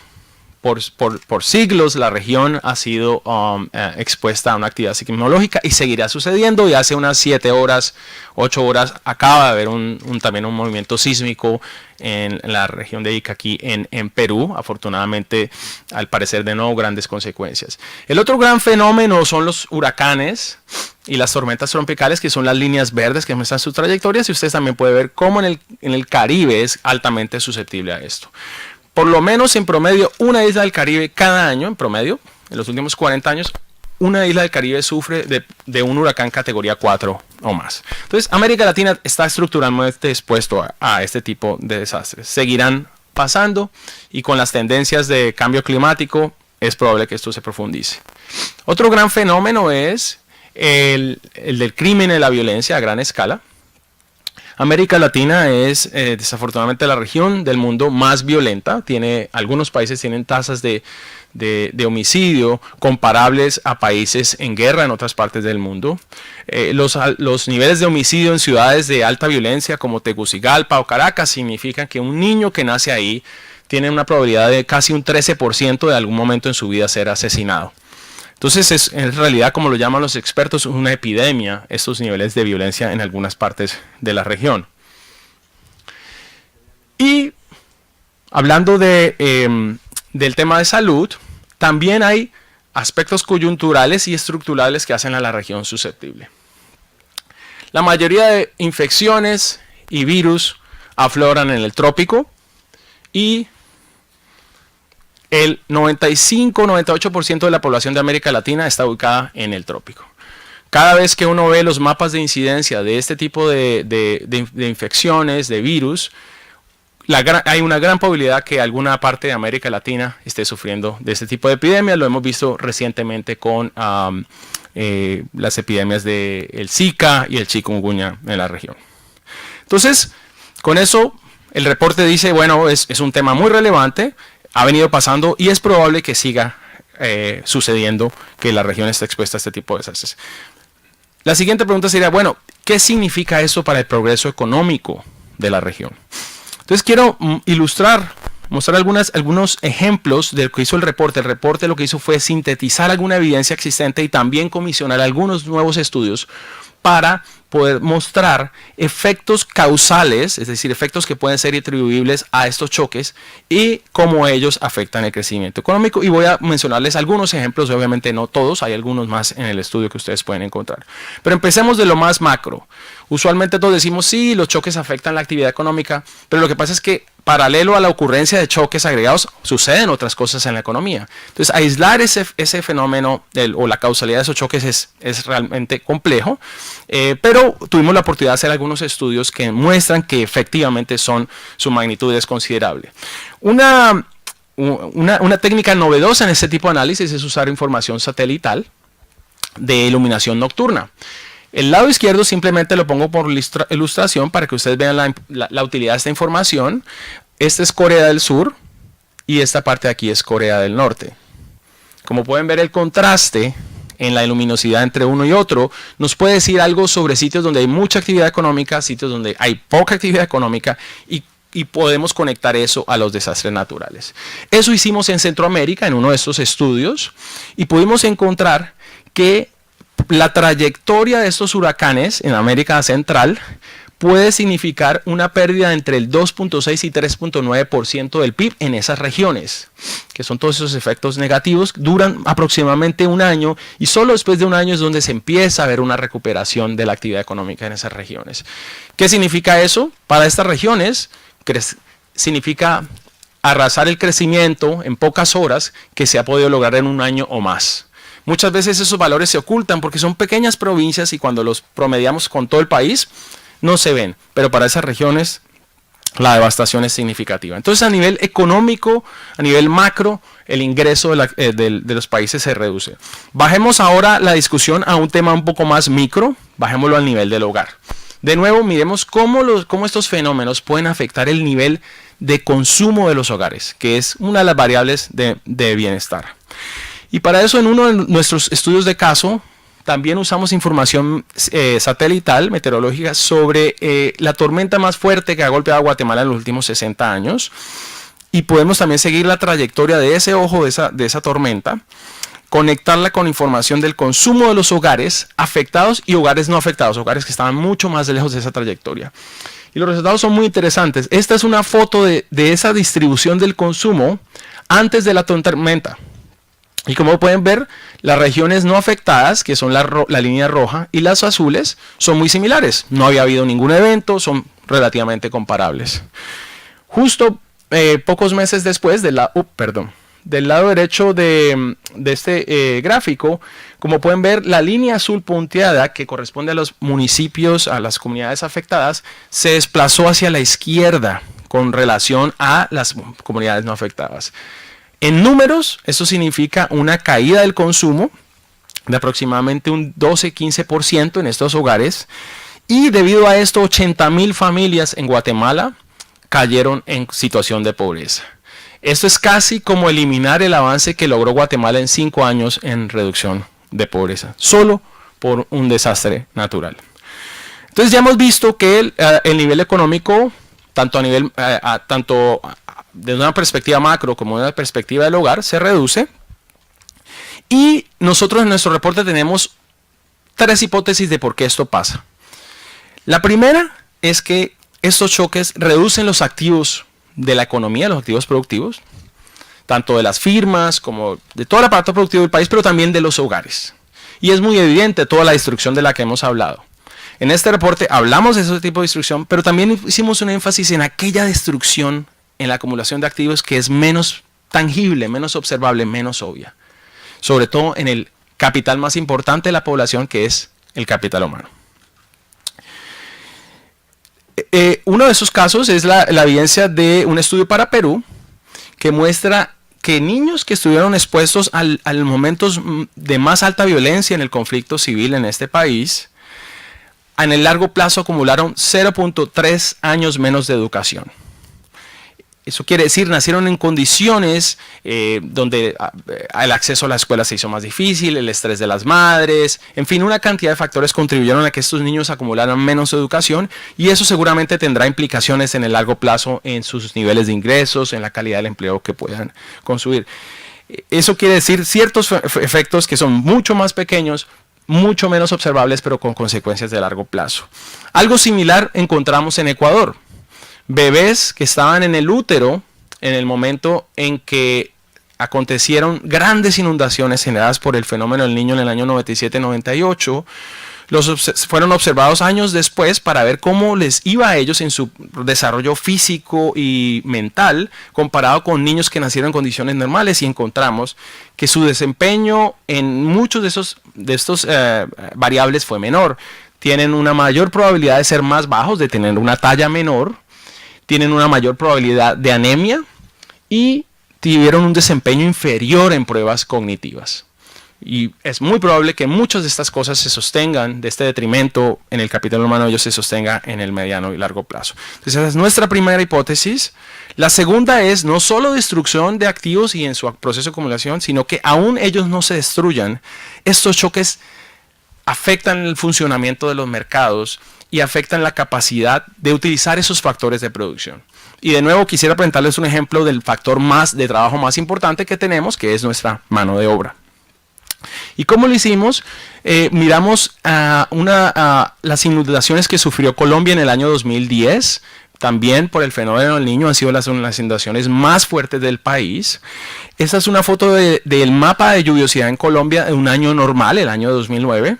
D: Por siglos la región ha sido expuesta a una actividad sismológica y seguirá sucediendo, y hace unas 7 horas, 8 horas acaba de haber también un movimiento sísmico en la región de Ica, aquí en Perú. Afortunadamente, al parecer, de nuevo grandes consecuencias. El otro gran fenómeno son los huracanes y las tormentas tropicales, que son las líneas verdes que muestran sus trayectorias, y ustedes también pueden ver cómo en el Caribe es altamente susceptible a esto. Por lo menos en promedio, una isla del Caribe cada año, en promedio, en los últimos 40 años, una isla del Caribe sufre de un huracán categoría 4 o más. Entonces, América Latina está estructuralmente expuesto a este tipo de desastres. Seguirán pasando, y con las tendencias de cambio climático es probable que esto se profundice. Otro gran fenómeno es el del crimen y la violencia a gran escala. América Latina es desafortunadamente la región del mundo más violenta. Algunos países tienen tasas de homicidio comparables a países en guerra en otras partes del mundo. Los niveles de homicidio en ciudades de alta violencia como Tegucigalpa o Caracas significan que un niño que nace ahí tiene una probabilidad de casi un 13% de algún momento en su vida ser asesinado. Entonces en realidad, como lo llaman los expertos, una epidemia estos niveles de violencia en algunas partes de la región. Y hablando del tema de salud, también hay aspectos coyunturales y estructurales que hacen a la región susceptible. La mayoría de infecciones y virus afloran en el trópico y el 95-98% de la población de América Latina está ubicada en el trópico. Cada vez que uno ve los mapas de incidencia de este tipo de infecciones, de virus, hay una gran probabilidad que alguna parte de América Latina esté sufriendo de este tipo de epidemias. Lo hemos visto recientemente con las epidemias del Zika y el chikungunya en la región. Entonces, con eso, el reporte dice, bueno, es un tema muy relevante, ha venido pasando y es probable que siga sucediendo, que la región esté expuesta a este tipo de desastres. La siguiente pregunta sería, bueno, ¿qué significa eso para el progreso económico de la región? Entonces quiero mostrar algunos ejemplos de lo que hizo el reporte. El reporte lo que hizo fue sintetizar alguna evidencia existente y también comisionar algunos nuevos estudios para poder mostrar efectos causales, es decir, efectos que pueden ser atribuibles a estos choques y cómo ellos afectan el crecimiento económico. Y voy a mencionarles algunos ejemplos, obviamente no todos, hay algunos más en el estudio que ustedes pueden encontrar. Pero empecemos de lo más macro. Usualmente todos decimos, sí, los choques afectan la actividad económica, pero lo que pasa es que paralelo a la ocurrencia de choques agregados, suceden otras cosas en la economía. Entonces, aislar ese fenómeno o la causalidad de esos choques es realmente complejo, pero tuvimos la oportunidad de hacer algunos estudios que muestran que efectivamente su magnitud es considerable. Una técnica novedosa en este tipo de análisis es usar información satelital de iluminación nocturna. El lado izquierdo simplemente lo pongo por ilustración para que ustedes vean la utilidad de esta información. Esta es Corea del Sur y esta parte de aquí es Corea del Norte. Como pueden ver, el contraste en la luminosidad entre uno y otro nos puede decir algo sobre sitios donde hay mucha actividad económica, sitios donde hay poca actividad económica y podemos conectar eso a los desastres naturales. Eso hicimos en Centroamérica en uno de estos estudios y pudimos encontrar que la trayectoria de estos huracanes en América Central puede significar una pérdida entre el 2.6 y 3.9% del PIB en esas regiones, que son todos esos efectos negativos, duran aproximadamente un año y solo después de un año es donde se empieza a ver una recuperación de la actividad económica en esas regiones. ¿Qué significa eso? Para estas regiones significa arrasar el crecimiento en pocas horas que se ha podido lograr en un año o más. Muchas veces esos valores se ocultan porque son pequeñas provincias y cuando los promediamos con todo el país no se ven, pero para esas regiones la devastación es significativa. Entonces a nivel económico, a nivel macro, el ingreso de los países se reduce. Bajemos ahora la discusión a un tema un poco más micro, bajémoslo al nivel del hogar. De nuevo, miremos cómo estos fenómenos pueden afectar el nivel de consumo de los hogares, que es una de las variables de bienestar. Y para eso en uno de nuestros estudios de caso también usamos información satelital, meteorológica, sobre la tormenta más fuerte que ha golpeado a Guatemala en los últimos 60 años. Y podemos también seguir la trayectoria de ese ojo de esa tormenta, conectarla con información del consumo de los hogares afectados y hogares no afectados, hogares que estaban mucho más lejos de esa trayectoria. Y los resultados son muy interesantes. Esta es una foto de esa distribución del consumo antes de la tormenta. Y como pueden ver, las regiones no afectadas, que son la línea roja, y las azules son muy similares. No había habido ningún evento, son relativamente comparables. Justo pocos meses después, del lado derecho de este gráfico, como pueden ver, la línea azul punteada, que corresponde a los municipios, a las comunidades afectadas, se desplazó hacia la izquierda con relación a las comunidades no afectadas. En números, eso significa una caída del consumo de aproximadamente un 12-15% en estos hogares, y debido a esto 80,000 familias en Guatemala cayeron en situación de pobreza. Esto es casi como eliminar el avance que logró Guatemala en 5 años en reducción de pobreza, solo por un desastre natural. Entonces ya hemos visto que el nivel económico, tanto desde una perspectiva macro como desde una perspectiva del hogar, se reduce. Y nosotros en nuestro reporte tenemos 3 hipótesis de por qué esto pasa. La primera es que estos choques reducen los activos de la economía, los activos productivos, tanto de las firmas como de todo el aparato productivo del país, pero también de los hogares. Y es muy evidente toda la destrucción de la que hemos hablado. En este reporte hablamos de ese tipo de destrucción, pero también hicimos un énfasis en aquella destrucción en la acumulación de activos que es menos tangible, menos observable, menos obvia. Sobre todo en el capital más importante de la población, que es el capital humano. Uno de esos casos es la evidencia de un estudio para Perú que muestra que niños que estuvieron expuestos a momentos de más alta violencia en el conflicto civil en este país, en el largo plazo acumularon 0.3 años menos de educación. Eso quiere decir, nacieron en condiciones donde el acceso a la escuela se hizo más difícil, el estrés de las madres, en fin, una cantidad de factores contribuyeron a que estos niños acumularan menos educación, y eso seguramente tendrá implicaciones en el largo plazo en sus niveles de ingresos, en la calidad del empleo que puedan construir. Eso quiere decir ciertos efectos que son mucho más pequeños, mucho menos observables, pero con consecuencias de largo plazo. Algo similar encontramos en Ecuador. Bebés que estaban en el útero en el momento en que acontecieron grandes inundaciones generadas por el fenómeno del Niño en el año 97-98, fueron observados años después para ver cómo les iba a ellos en su desarrollo físico y mental comparado con niños que nacieron en condiciones normales, y encontramos que su desempeño en muchos de estos variables fue menor. Tienen una mayor probabilidad de ser más bajos, de tener una talla menor, tienen una mayor probabilidad de anemia y tuvieron un desempeño inferior en pruebas cognitivas. Y es muy probable que muchas de estas cosas se sostengan, de este detrimento en el capital humano, ellos se sostenga en el mediano y largo plazo. Entonces esa es nuestra primera hipótesis. La segunda es no solo destrucción de activos y en su proceso de acumulación, sino que aún ellos no se destruyan, estos choques afectan el funcionamiento de los mercados y afectan la capacidad de utilizar esos factores de producción. Y de nuevo quisiera presentarles un ejemplo del factor de trabajo más importante que tenemos, que es nuestra mano de obra. ¿Y cómo lo hicimos? Miramos las inundaciones que sufrió Colombia en el año 2010, también por el fenómeno del Niño, han sido las inundaciones más fuertes del país. Esta es una foto del mapa de lluviosidad en Colombia de un año normal, el año 2009.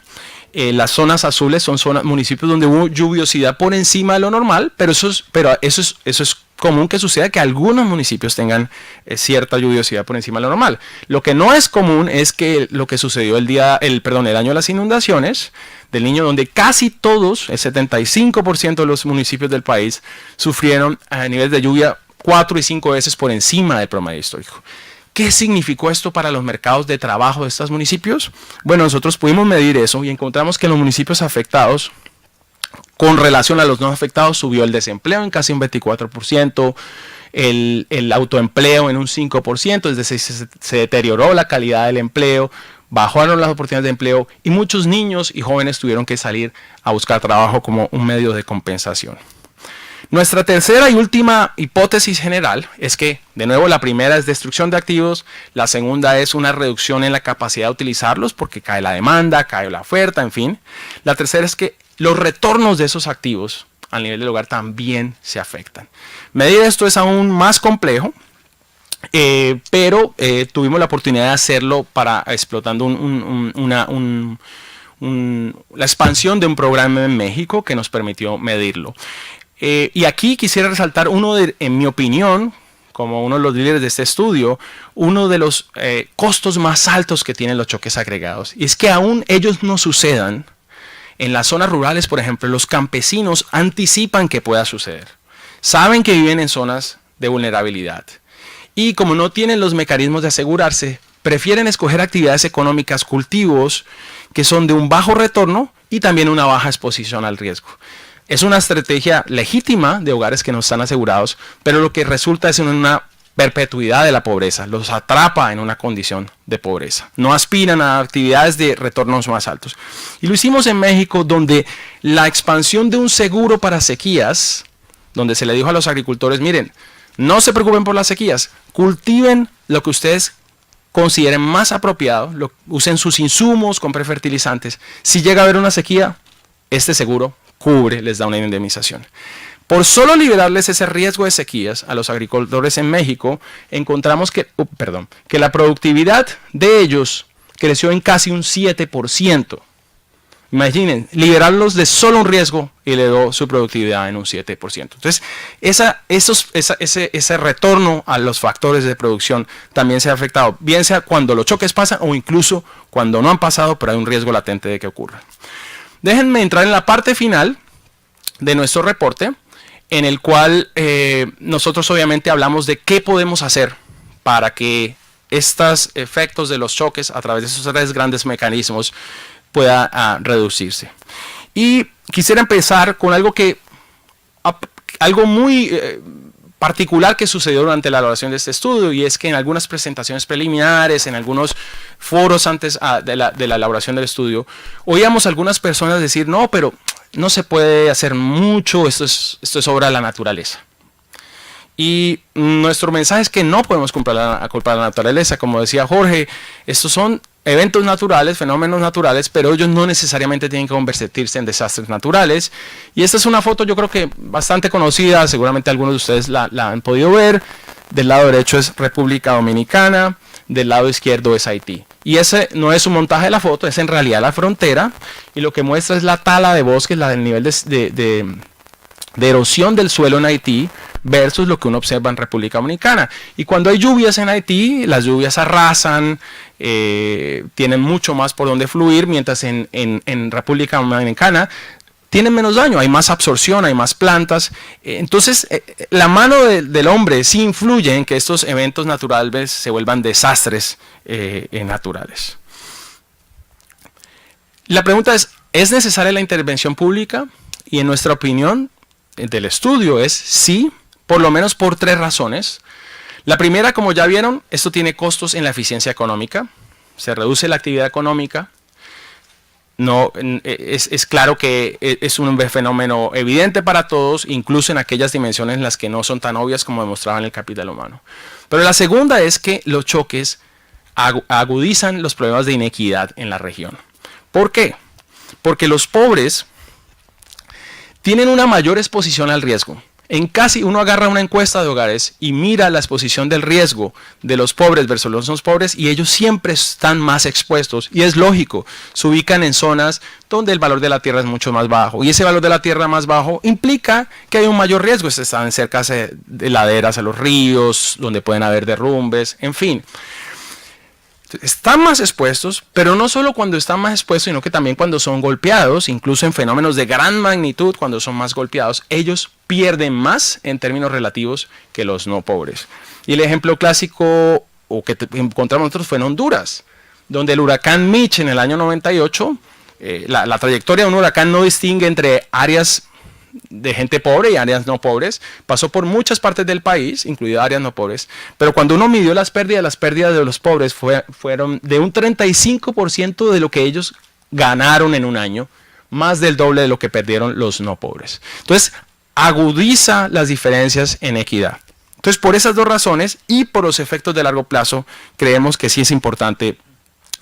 D: Las zonas azules son municipios donde hubo lluviosidad por encima de lo normal, pero eso es común que suceda, que algunos municipios tengan cierta lluviosidad por encima de lo normal. Lo que no es común es que lo que sucedió el año de las inundaciones del Niño, donde casi todos, el 75% de los municipios del país, sufrieron a niveles de lluvia 4 y 5 veces por encima del promedio histórico. ¿Qué significó esto para los mercados de trabajo de estos municipios? Bueno, nosotros pudimos medir eso y encontramos que en los municipios afectados, con relación a los no afectados, subió el desempleo en casi un 24%, el autoempleo en un 5%, es decir, se deterioró la calidad del empleo, bajaron las oportunidades de empleo y muchos niños y jóvenes tuvieron que salir a buscar trabajo como un medio de compensación. Nuestra tercera y última hipótesis general es que, de nuevo, la primera es destrucción de activos, la segunda es una reducción en la capacidad de utilizarlos porque cae la demanda, cae la oferta, en fin. La tercera es que los retornos de esos activos al nivel del hogar también se afectan. Medir esto es aún más complejo, pero tuvimos la oportunidad de hacerlo explotando la expansión de un programa en México que nos permitió medirlo. Y aquí quisiera resaltar en mi opinión, como uno de los líderes de este estudio, uno de los costos más altos que tienen los choques agregados. Y es que aún ellos no sucedan, en las zonas rurales, por ejemplo, los campesinos anticipan que pueda suceder. Saben que viven en zonas de vulnerabilidad. Y como no tienen los mecanismos de asegurarse, prefieren escoger actividades económicas, cultivos, que son de un bajo retorno y también una baja exposición al riesgo. Es una estrategia legítima de hogares que no están asegurados, pero lo que resulta es en una perpetuidad de la pobreza, los atrapa en una condición de pobreza. No aspiran a actividades de retornos más altos. Y lo hicimos en México, donde la expansión de un seguro para sequías, donde se le dijo a los agricultores, miren, no se preocupen por las sequías, cultiven lo que ustedes consideren más apropiado, usen sus insumos, compren fertilizantes. Si llega a haber una sequía, este seguro cubre, les da una indemnización. Por solo liberarles ese riesgo de sequías a los agricultores en México, encontramos que la productividad de ellos creció en casi un 7%. Imaginen, liberarlos de solo un riesgo y le dio su productividad en un 7%. Entonces, ese retorno a los factores de producción también se ha afectado, bien sea cuando los choques pasan o incluso cuando no han pasado, pero hay un riesgo latente de que ocurra. Déjenme entrar en la parte final de nuestro reporte, en el cual nosotros obviamente hablamos de qué podemos hacer para que estos efectos de los choques a través de esos tres grandes mecanismos pueda reducirse. Y quisiera empezar con algo muy particular que sucedió durante la elaboración de este estudio, y es que en algunas presentaciones preliminares, en algunos foros antes de la elaboración del estudio, oíamos a algunas personas decir, no, pero no se puede hacer mucho, esto es obra de la naturaleza. Y nuestro mensaje es que no podemos culpar a la naturaleza. Como decía Jorge, estos son eventos naturales, fenómenos naturales, pero ellos no necesariamente tienen que convertirse en desastres naturales. Y esta es una foto, yo creo que bastante conocida, seguramente algunos de ustedes la han podido ver. Del lado derecho es República Dominicana, del lado izquierdo es Haití. Y ese no es un montaje de la foto, es en realidad la frontera, y lo que muestra es la tala de bosques, del nivel de erosión del suelo en Haití versus lo que uno observa en República Dominicana. Y cuando hay lluvias en Haití, las lluvias arrasan, tienen mucho más por donde fluir, mientras en República Dominicana tienen menos daño, hay más absorción, hay más plantas. Entonces, la mano del hombre sí influye en que estos eventos naturales se vuelvan desastres naturales. La pregunta ¿es necesaria la intervención pública? Y en nuestra opinión del estudio es sí, por lo menos por tres razones. La primera, como ya vieron, esto tiene costos en la eficiencia económica, se reduce la actividad económica. No, es claro que es un fenómeno evidente para todos, incluso en aquellas dimensiones en las que no son tan obvias como demostraba en el capital humano. Pero la segunda es que los choques agudizan los problemas de inequidad en la región. ¿Por qué? Porque los pobres tienen una mayor exposición al riesgo. Uno agarra una encuesta de hogares y mira la exposición del riesgo de los pobres versus los no pobres, y ellos siempre están más expuestos, y es lógico, se ubican en zonas donde el valor de la tierra es mucho más bajo, y ese valor de la tierra más bajo implica que hay un mayor riesgo. Están cerca de laderas a los ríos, donde pueden haber derrumbes, en fin. Están más expuestos, pero no solo cuando están más expuestos, sino que también cuando son golpeados, incluso en fenómenos de gran magnitud, cuando son más golpeados, ellos pierden más en términos relativos que los no pobres. Y el ejemplo clásico que encontramos nosotros fue en Honduras, donde el huracán Mitch en el año 98, la trayectoria de un huracán no distingue entre áreas de gente pobre y áreas no pobres, pasó por muchas partes del país, incluidas áreas no pobres, pero cuando uno midió las pérdidas de los pobres fueron de un 35% de lo que ellos ganaron en un año, más del doble de lo que perdieron los no pobres. Entonces, agudiza las diferencias en equidad. Entonces, por esas dos razones y por los efectos de largo plazo, creemos que sí es importante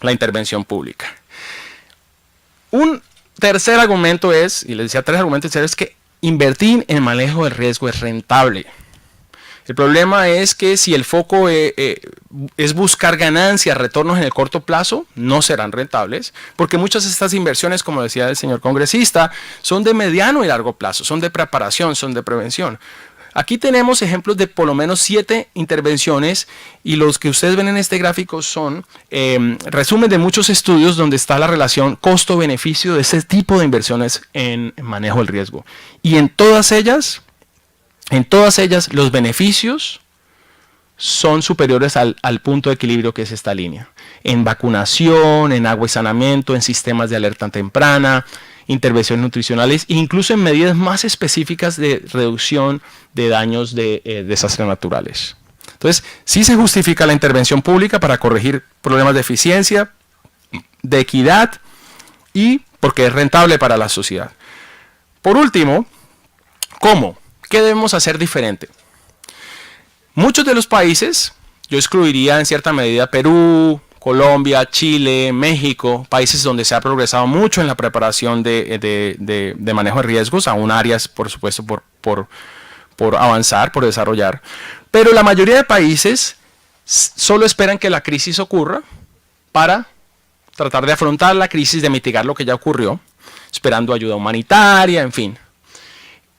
D: la intervención pública. Un tercer argumento es, y les decía tres argumentos, es que invertir en manejo del riesgo es rentable. El problema es que si el foco es buscar ganancias, retornos en el corto plazo, no serán rentables, porque muchas de estas inversiones, como decía el señor congresista, son de mediano y largo plazo, son de preparación, son de prevención. Aquí tenemos ejemplos de por lo menos 7 intervenciones, y los que ustedes ven en este gráfico son resumen de muchos estudios donde está la relación costo-beneficio de ese tipo de inversiones en manejo del riesgo. Y en todas ellas los beneficios son superiores al punto de equilibrio que es esta línea. En vacunación, en agua y saneamiento, en sistemas de alerta temprana, intervenciones nutricionales e incluso en medidas más específicas de reducción de daños de desastres naturales. Entonces, sí se justifica la intervención pública para corregir problemas de eficiencia, de equidad y porque es rentable para la sociedad. Por último, ¿cómo? ¿Qué debemos hacer diferente? Muchos de los países, yo excluiría en cierta medida Perú, Colombia, Chile, México, países donde se ha progresado mucho en la preparación de manejo de riesgos, aún áreas, por supuesto, por avanzar, por desarrollar. Pero la mayoría de países solo esperan que la crisis ocurra para tratar de afrontar la crisis, de mitigar lo que ya ocurrió, esperando ayuda humanitaria, en fin.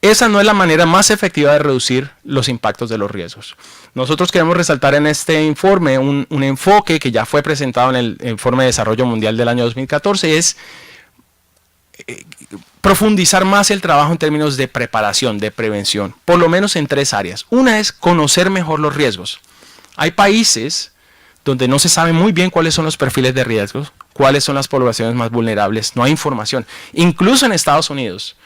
D: Esa no es la manera más efectiva de reducir los impactos de los riesgos. Nosotros queremos resaltar en este informe un enfoque que ya fue presentado en el Informe de Desarrollo Mundial del año 2014, es profundizar más el trabajo en términos de preparación, de prevención, por lo menos en 3 áreas. Una es conocer mejor los riesgos. Hay países donde no se sabe muy bien cuáles son los perfiles de riesgos, cuáles son las poblaciones más vulnerables, no hay información. Incluso en Estados Unidos,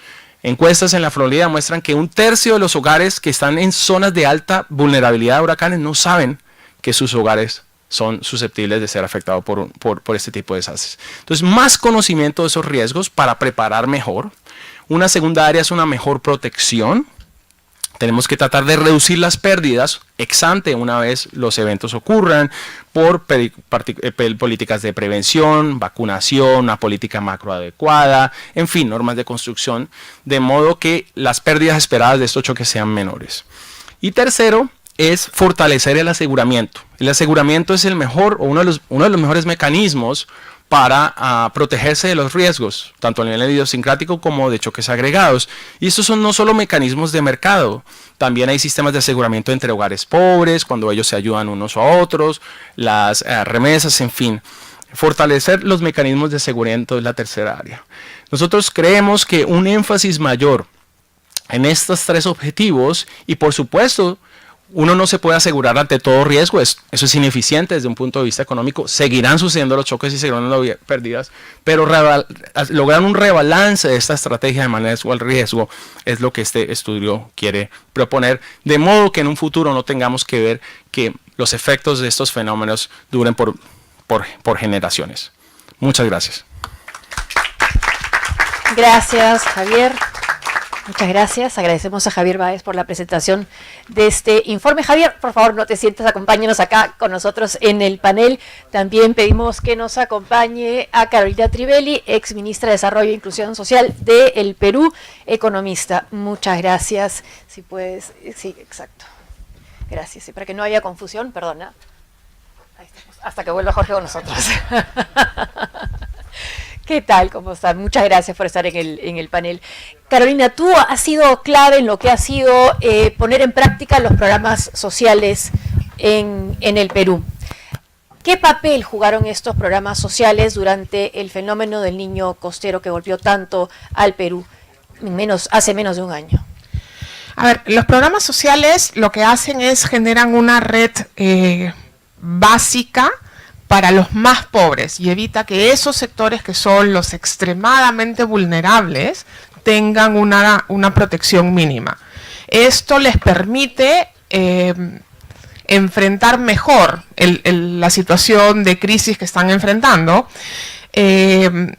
D: encuestas en la Florida muestran que 1/3 de los hogares que están en zonas de alta vulnerabilidad a huracanes no saben que sus hogares son susceptibles de ser afectados por este tipo de desastres. Entonces, más conocimiento de esos riesgos para preparar mejor. Una segunda área es una mejor protección. Tenemos que tratar de reducir las pérdidas ex ante una vez los eventos ocurran por políticas de prevención, vacunación, una política macro adecuada, en fin, normas de construcción, de modo que las pérdidas esperadas de estos choques sean menores. Y tercero, es fortalecer el aseguramiento. El aseguramiento es el mejor o uno de los mejores mecanismos para protegerse de los riesgos, tanto a nivel idiosincrático como de choques agregados. Y estos son no solo mecanismos de mercado, también hay sistemas de aseguramiento entre hogares pobres, cuando ellos se ayudan unos a otros, las remesas, en fin. Fortalecer los mecanismos de aseguramiento es la tercera área. Nosotros creemos que un énfasis mayor en estos 3 objetivos, y por supuesto, uno no se puede asegurar ante todo riesgo, eso es ineficiente desde un punto de vista económico, seguirán sucediendo los choques y seguirán las pérdidas, pero lograr un rebalance de esta estrategia de manejo al riesgo es lo que este estudio quiere proponer, de modo que en un futuro no tengamos que ver que los efectos de estos fenómenos duren por generaciones. Muchas gracias.
A: Gracias, Javier. Muchas gracias. Agradecemos a Javier Báez por la presentación de este informe. Javier, por favor, no te sientas, acompáñanos acá con nosotros en el panel. También pedimos que nos acompañe a Carolina Trivelli, ex ministra de Desarrollo e Inclusión Social del Perú, economista. Muchas gracias. Si puedes, sí, exacto. Gracias. Y para que no haya confusión, perdona. Ahí estamos. Hasta que vuelva Jorge con nosotros. ¿Qué tal? ¿Cómo están? Muchas gracias por estar en el panel. Carolina, tú has sido clave en lo que ha sido poner en práctica los programas sociales en el Perú. ¿Qué papel jugaron estos programas sociales durante el fenómeno del niño costero que golpeó tanto al Perú hace menos de un año?
E: A ver, los programas sociales lo que hacen es generan una red básica para los más pobres y evita que esos sectores que son los extremadamente vulnerables tengan una protección mínima. Esto les permite enfrentar mejor la situación de crisis que están enfrentando, en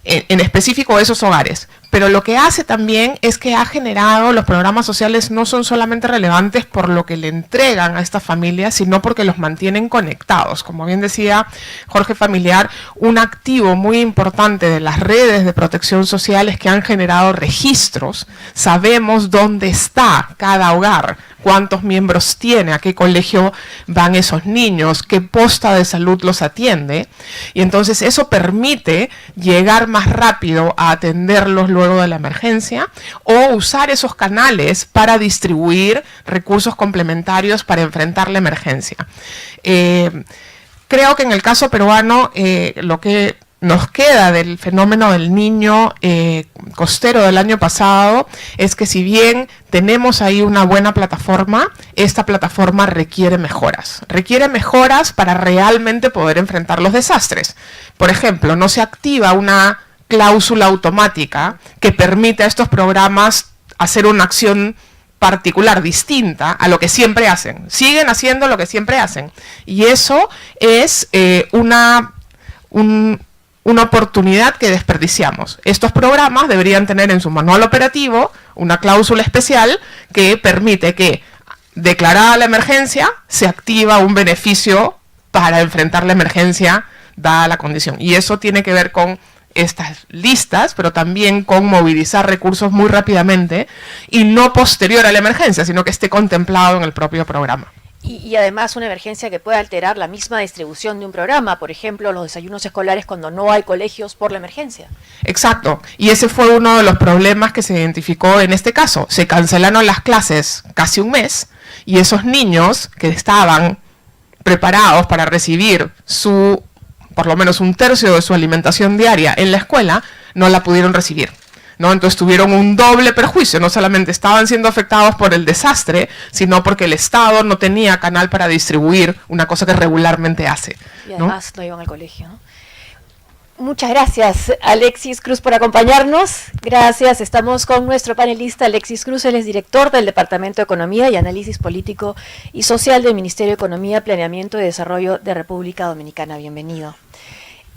E: específico esos hogares. Pero lo que hace también es que ha generado, los programas sociales no son solamente relevantes por lo que le entregan a estas familias, sino porque los mantienen conectados. Como bien decía Jorge Familiar, un activo muy importante de las redes de protección social es que han generado registros. Sabemos dónde está cada hogar, cuántos miembros tiene, a qué colegio van esos niños, qué posta de salud los atiende. Y entonces eso permite llegar más rápido a atenderlos luego de la emergencia o usar esos canales para distribuir recursos complementarios para enfrentar la emergencia. Creo que en el caso peruano lo que nos queda del fenómeno del niño costero del año pasado es que si bien tenemos ahí una buena plataforma, esta plataforma requiere mejoras. Requiere mejoras para realmente poder enfrentar los desastres. Por ejemplo, no se activa una cláusula automática que permite a estos programas hacer una acción particular, distinta a lo que siempre hacen. Siguen haciendo lo que siempre hacen. Y eso es una oportunidad que desperdiciamos. Estos programas deberían tener en su manual operativo una cláusula especial que permite que, declarada la emergencia, se activa un beneficio para enfrentar la emergencia dada la condición. Y eso tiene que ver con estas listas, pero también con movilizar recursos muy rápidamente y no posterior a la emergencia, sino que esté contemplado en el propio programa.
A: Y además una emergencia que puede alterar la misma distribución de un programa, por ejemplo, los desayunos escolares cuando no hay colegios por la emergencia.
E: Exacto, y ese fue uno de los problemas que se identificó en este caso. Se cancelaron las clases casi un mes y esos niños que estaban preparados para recibir por lo menos un tercio de su alimentación diaria en la escuela, no la pudieron recibir, ¿no? Entonces tuvieron un doble perjuicio, no solamente estaban siendo afectados por el desastre, sino porque el Estado no tenía canal para distribuir una cosa que regularmente hace,
A: ¿no? Y además no iban al colegio, ¿no? Muchas gracias, Alexis Cruz, por acompañarnos. Gracias. Estamos con nuestro panelista Alexis Cruz, él es director del Departamento de Economía y Análisis Político y Social del Ministerio de Economía, Planeamiento y Desarrollo de República Dominicana. Bienvenido.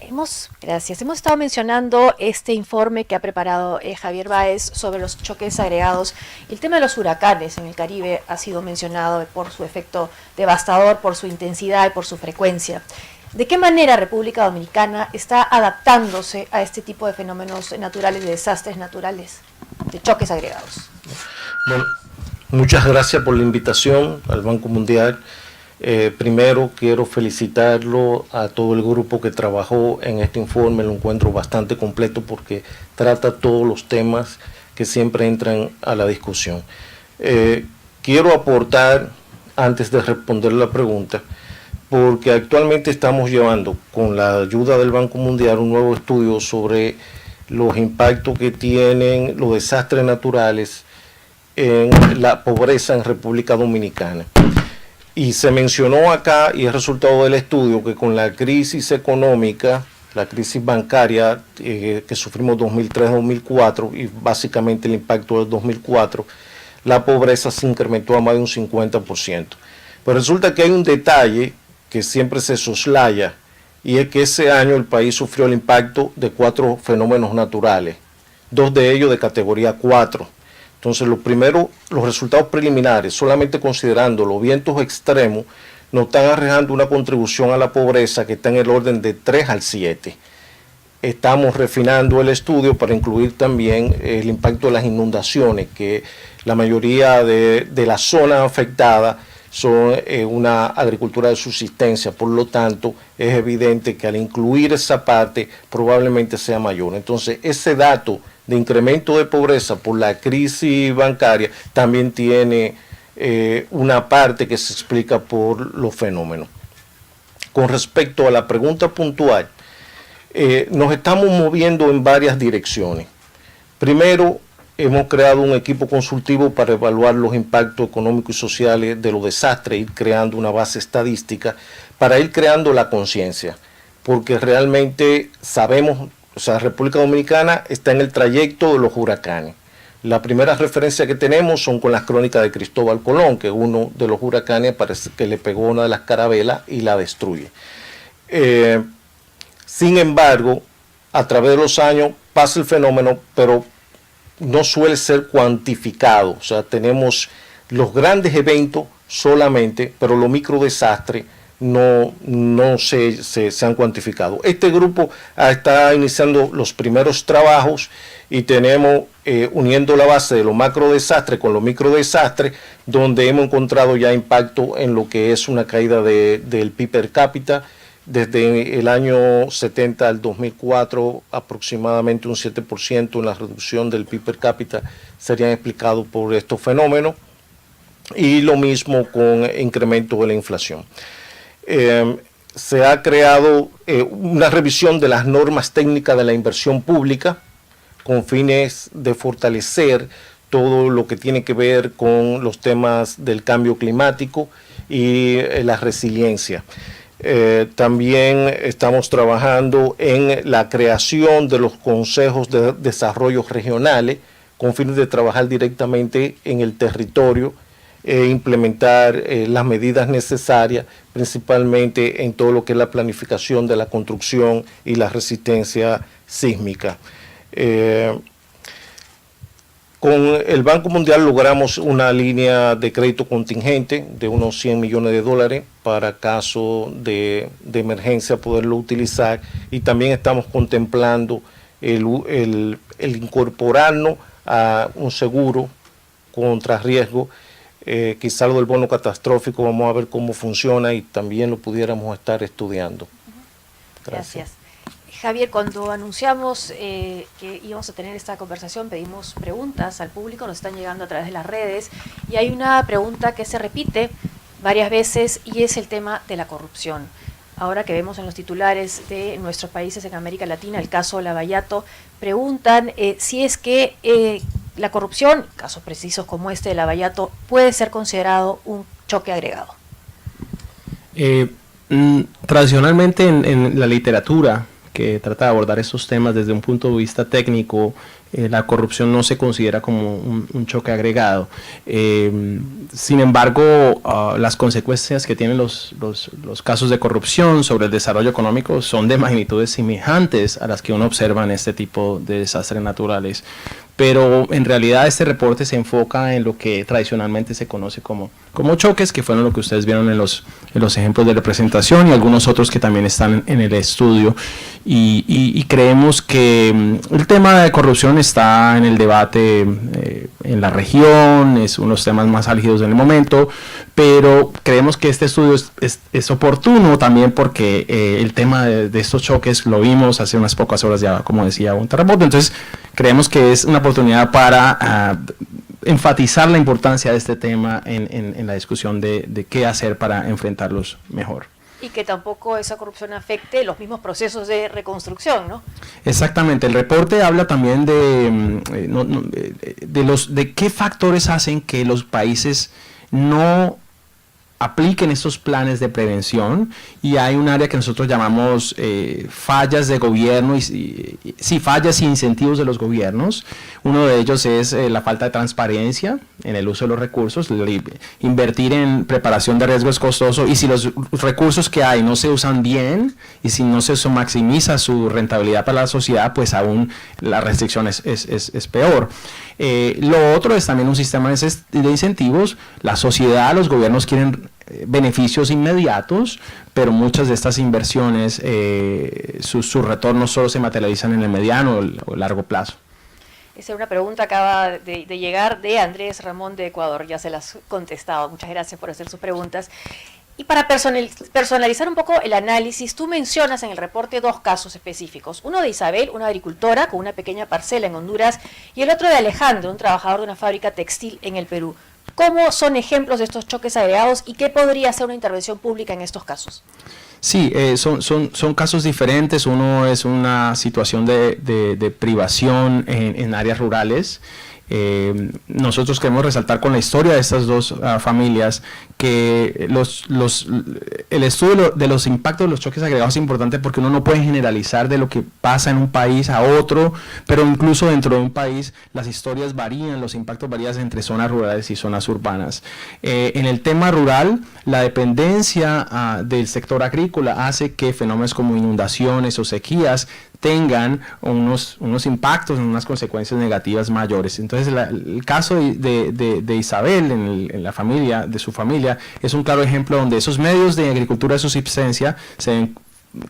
A: Hemos estado mencionando este informe que ha preparado Javier Báez sobre los choques agregados. El tema de los huracanes en el Caribe ha sido mencionado por su efecto devastador, por su intensidad y por su frecuencia. ¿De qué manera República Dominicana está adaptándose a este tipo de fenómenos naturales, de desastres naturales, de choques agregados?
F: Bueno, muchas gracias por la invitación al Banco Mundial. Primero quiero felicitarlo a todo el grupo que trabajó en este informe, lo encuentro bastante completo porque trata todos los temas que siempre entran a la discusión. Quiero aportar, antes de responder la pregunta, porque actualmente estamos llevando, con la ayuda del Banco Mundial, un nuevo estudio sobre los impactos que tienen los desastres naturales en la pobreza en República Dominicana. Y se mencionó acá, y es resultado del estudio, que con la crisis económica, la crisis bancaria que sufrimos 2003-2004, y básicamente el impacto del 2004, la pobreza se incrementó a más de un 50%. Pero resulta que hay un detalle que siempre se soslaya, y es que ese año el país sufrió el impacto de 4 fenómenos naturales, 2 de ellos de categoría 4. Entonces, los resultados preliminares, solamente considerando los vientos extremos, nos están arrojando una contribución a la pobreza que está en el orden de 3 al 7. Estamos refinando el estudio para incluir también el impacto de las inundaciones, que la mayoría de las zonas afectadas son una agricultura de subsistencia, por lo tanto es evidente que al incluir esa parte probablemente sea mayor. Entonces ese dato de incremento de pobreza por la crisis bancaria también tiene una parte que se explica por los fenómenos. Con respecto a la pregunta puntual, nos estamos moviendo en varias direcciones. Primero, hemos creado un equipo consultivo para evaluar los impactos económicos y sociales de los desastres, ir creando una base estadística para ir creando la conciencia, porque realmente sabemos, o sea, República Dominicana está en el trayecto de los huracanes. La primera referencia que tenemos son con las crónicas de Cristóbal Colón, que uno de los huracanes parece que le pegó una de las carabelas y la destruye. Sin embargo, a través de los años pasa el fenómeno, pero no suele ser cuantificado. O sea, tenemos los grandes eventos solamente, pero los microdesastres no se han cuantificado. Este grupo está iniciando los primeros trabajos y tenemos uniendo la base de los macrodesastres con los microdesastres, donde hemos encontrado ya impacto en lo que es una caída del PIB per cápita. Desde el año 70 al 2004, aproximadamente un 7% en la reducción del PIB per cápita serían explicados por estos fenómenos, y lo mismo con incremento de la inflación. se ha creado una revisión de las normas técnicas de la inversión pública con fines de fortalecer todo lo que tiene que ver con los temas del cambio climático y la resiliencia. También estamos trabajando en la creación de los consejos de desarrollo regionales con fines de trabajar directamente en el territorio e implementar las medidas necesarias, principalmente en todo lo que es la planificación de la construcción y la resistencia sísmica. Con el Banco Mundial logramos una línea de crédito contingente de unos 100 millones de dólares para caso de emergencia poderlo utilizar, y también estamos contemplando el incorporarnos a un seguro contra riesgo, quizá lo del bono catastrófico, vamos a ver cómo funciona y también lo pudiéramos estar estudiando.
A: Gracias. Javier, cuando anunciamos que íbamos a tener esta conversación, pedimos preguntas al público, nos están llegando a través de las redes, y hay una pregunta que se repite varias veces y es el tema de la corrupción. Ahora que vemos en los titulares de nuestros países en América Latina, el caso Lavallato, preguntan si es que la corrupción, casos precisos como este de Lavallato, puede ser considerado un choque agregado.
D: Tradicionalmente en la literatura que trata de abordar estos temas desde un punto de vista técnico, la corrupción no se considera como un choque agregado. Sin embargo, las consecuencias que tienen los casos de corrupción sobre el desarrollo económico son de magnitudes semejantes a las que uno observa en este tipo de desastres naturales. Pero en realidad este reporte se enfoca en lo que tradicionalmente se conoce como choques, que fueron lo que ustedes vieron en los ejemplos de representación y algunos otros que también están en el estudio. Y creemos que el tema de corrupción está en el debate en la región, es uno de los temas más álgidos en el momento, pero creemos que este estudio es oportuno también porque el tema de estos choques lo vimos hace unas pocas horas ya, como decía, un terremoto. Entonces creemos que es una oportunidad para enfatizar la importancia de este tema en la discusión de qué hacer para enfrentarlos mejor.
A: Y que tampoco esa corrupción afecte los mismos procesos de reconstrucción, ¿no?
D: Exactamente. El reporte habla también de qué factores hacen que los países no apliquen estos planes de prevención, y hay un área que nosotros llamamos fallas de gobierno, fallas y incentivos de los gobiernos. Uno de ellos es la falta de transparencia en el uso de los recursos. Invertir en preparación de riesgo es costoso, y si los recursos que hay no se usan bien y si no se maximiza su rentabilidad para la sociedad, pues aún la restricción es peor. Lo otro es también un sistema de incentivos. La sociedad, los gobiernos quieren beneficios inmediatos, pero muchas de estas inversiones, sus retornos solo se materializan en el mediano o largo plazo.
A: Esa es una pregunta que acaba de llegar de Andrés Ramón de Ecuador, ya se las he contestado. Muchas gracias por hacer sus preguntas. Y para personalizar un poco el análisis, tú mencionas en el reporte dos casos específicos. Uno de Isabel, una agricultora con una pequeña parcela en Honduras, y el otro de Alejandro, un trabajador de una fábrica textil en el Perú. ¿Cómo son ejemplos de estos choques agregados y qué podría ser una intervención pública en estos casos?
D: Sí, son casos diferentes. Uno es una situación de privación en áreas rurales. Nosotros queremos resaltar con la historia de estas dos familias que el estudio de los impactos de los choques agregados es importante, porque uno no puede generalizar de lo que pasa en un país a otro, pero incluso dentro de un país las historias varían, los impactos varían entre zonas rurales y zonas urbanas. En el tema rural, la dependencia del sector agrícola hace que fenómenos como inundaciones o sequías tengan unos impactos, unas consecuencias negativas mayores. Entonces el caso de Isabel en la familia, de su familia, es un claro ejemplo donde esos medios de agricultura de subsistencia se ven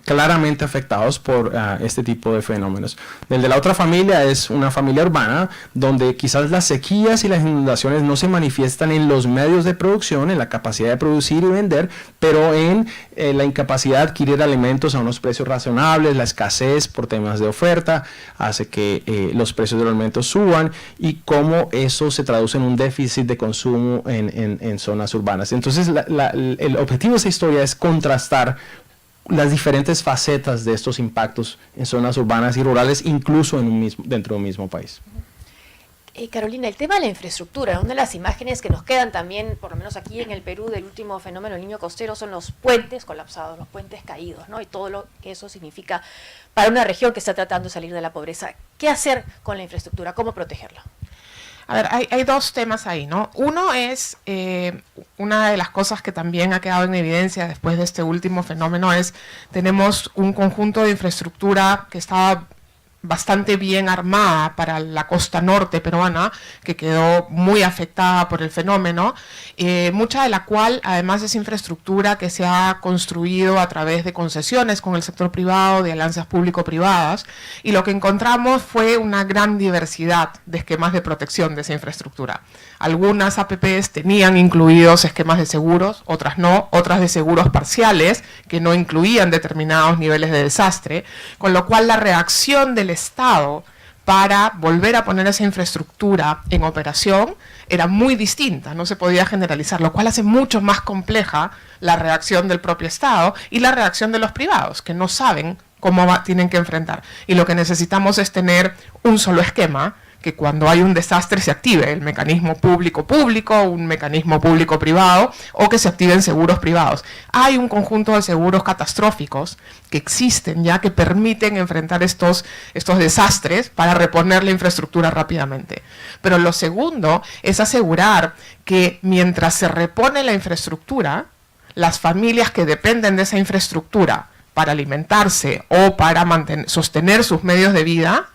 D: claramente afectados por este tipo de fenómenos. El de la otra familia es una familia urbana donde quizás las sequías y las inundaciones no se manifiestan en los medios de producción, en la capacidad de producir y vender, pero en la incapacidad de adquirir alimentos a unos precios razonables. La escasez por temas de oferta hace que los precios de los alimentos suban, y cómo eso se traduce en un déficit de consumo en zonas urbanas. Entonces el objetivo de esta historia es contrastar
G: las diferentes facetas de estos impactos en zonas urbanas y rurales, incluso dentro de un mismo país.
A: Carolina, el tema de la infraestructura, una de las imágenes que nos quedan también, por lo menos aquí en el Perú, del último fenómeno del Niño Costero, son los puentes colapsados, los puentes caídos, ¿no? Y todo lo que eso significa para una región que está tratando de salir de la pobreza. ¿Qué hacer con la infraestructura? ¿Cómo protegerla?
E: A ver, hay dos temas ahí, ¿no? Uno es, una de las cosas que también ha quedado en evidencia después de este último fenómeno es, tenemos un conjunto de infraestructura que estaba bastante bien armada para la costa norte peruana, que quedó muy afectada por el fenómeno, mucha de la cual además es infraestructura que se ha construido a través de concesiones con el sector privado, de alianzas público-privadas, y lo que encontramos fue una gran diversidad de esquemas de protección de esa infraestructura. Algunas APPs tenían incluidos esquemas de seguros, otras no, otras de seguros parciales que no incluían determinados niveles de desastre, con lo cual la reacción del Estado para volver a poner esa infraestructura en operación era muy distinta, no se podía generalizar, lo cual hace mucho más compleja la reacción del propio Estado y la reacción de los privados, que no saben cómo tienen que enfrentar. Y lo que necesitamos es tener un solo esquema, que cuando hay un desastre se active el mecanismo público-público, un mecanismo público-privado, o que se activen seguros privados. Hay un conjunto de seguros catastróficos que existen ya, que permiten enfrentar estos desastres para reponer la infraestructura rápidamente. Pero lo segundo es asegurar que mientras se repone la infraestructura, las familias que dependen de esa infraestructura para alimentarse o para sostener sus medios de vida,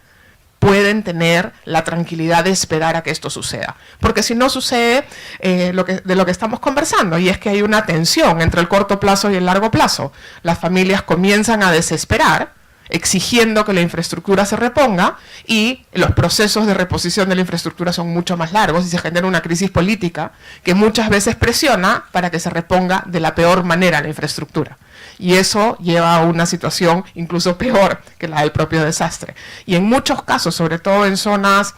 E: pueden tener la tranquilidad de esperar a que esto suceda. Porque si no sucede de lo que estamos conversando, y es que hay una tensión entre el corto plazo y el largo plazo. Las familias comienzan a desesperar, exigiendo que la infraestructura se reponga, y los procesos de reposición de la infraestructura son mucho más largos y se genera una crisis política que muchas veces presiona para que se reponga de la peor manera la infraestructura. Y eso lleva a una situación incluso peor que la del propio desastre. Y en muchos casos, sobre todo en zonas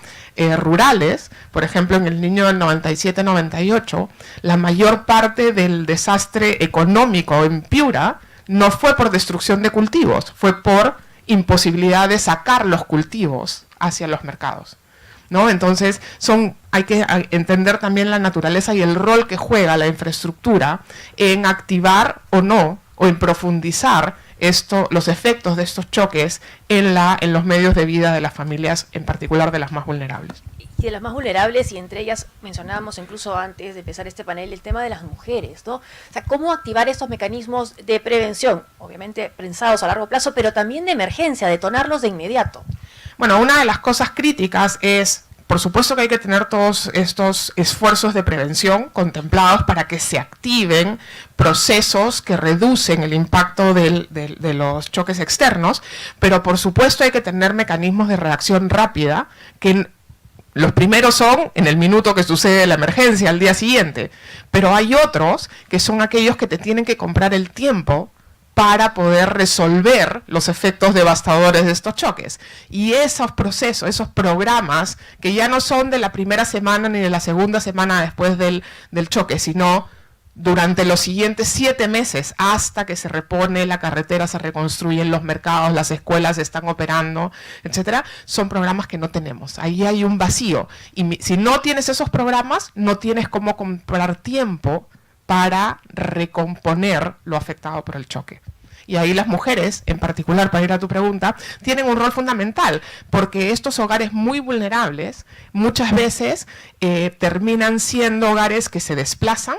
E: rurales, por ejemplo en el Niño del 97-98, la mayor parte del desastre económico en Piura no fue por destrucción de cultivos, fue por imposibilidad de sacar los cultivos hacia los mercados, ¿no? Entonces hay que entender también la naturaleza y el rol que juega la infraestructura en activar o no, o en profundizar los efectos de estos choques en los medios de vida de las familias, en particular de las más vulnerables.
A: Y de las más vulnerables, y entre ellas mencionábamos incluso antes de empezar este panel el tema de las mujeres, ¿no? O sea, cómo activar estos mecanismos de prevención, obviamente pensados a largo plazo, pero también de emergencia, detonarlos de inmediato.
E: Bueno, una de las cosas críticas es, por supuesto que hay que tener todos estos esfuerzos de prevención contemplados para que se activen procesos que reducen el impacto de los choques externos, pero por supuesto hay que tener mecanismos de reacción rápida, que los primeros son en el minuto que sucede la emergencia, al día siguiente, pero hay otros que son aquellos que te tienen que comprar el tiempo para poder resolver los efectos devastadores de estos choques. Y esos procesos, esos programas, que ya no son de la primera semana ni de la segunda semana después del choque, sino durante los siguientes 7 meses, hasta que se repone la carretera, se reconstruyen los mercados, las escuelas están operando, etcétera, son programas que no tenemos. Ahí hay un vacío. Y si no tienes esos programas, no tienes cómo comprar tiempo para recomponer lo afectado por el choque. Y ahí las mujeres, en particular, para ir a tu pregunta, tienen un rol fundamental, porque estos hogares muy vulnerables muchas veces terminan siendo hogares que se desplazan,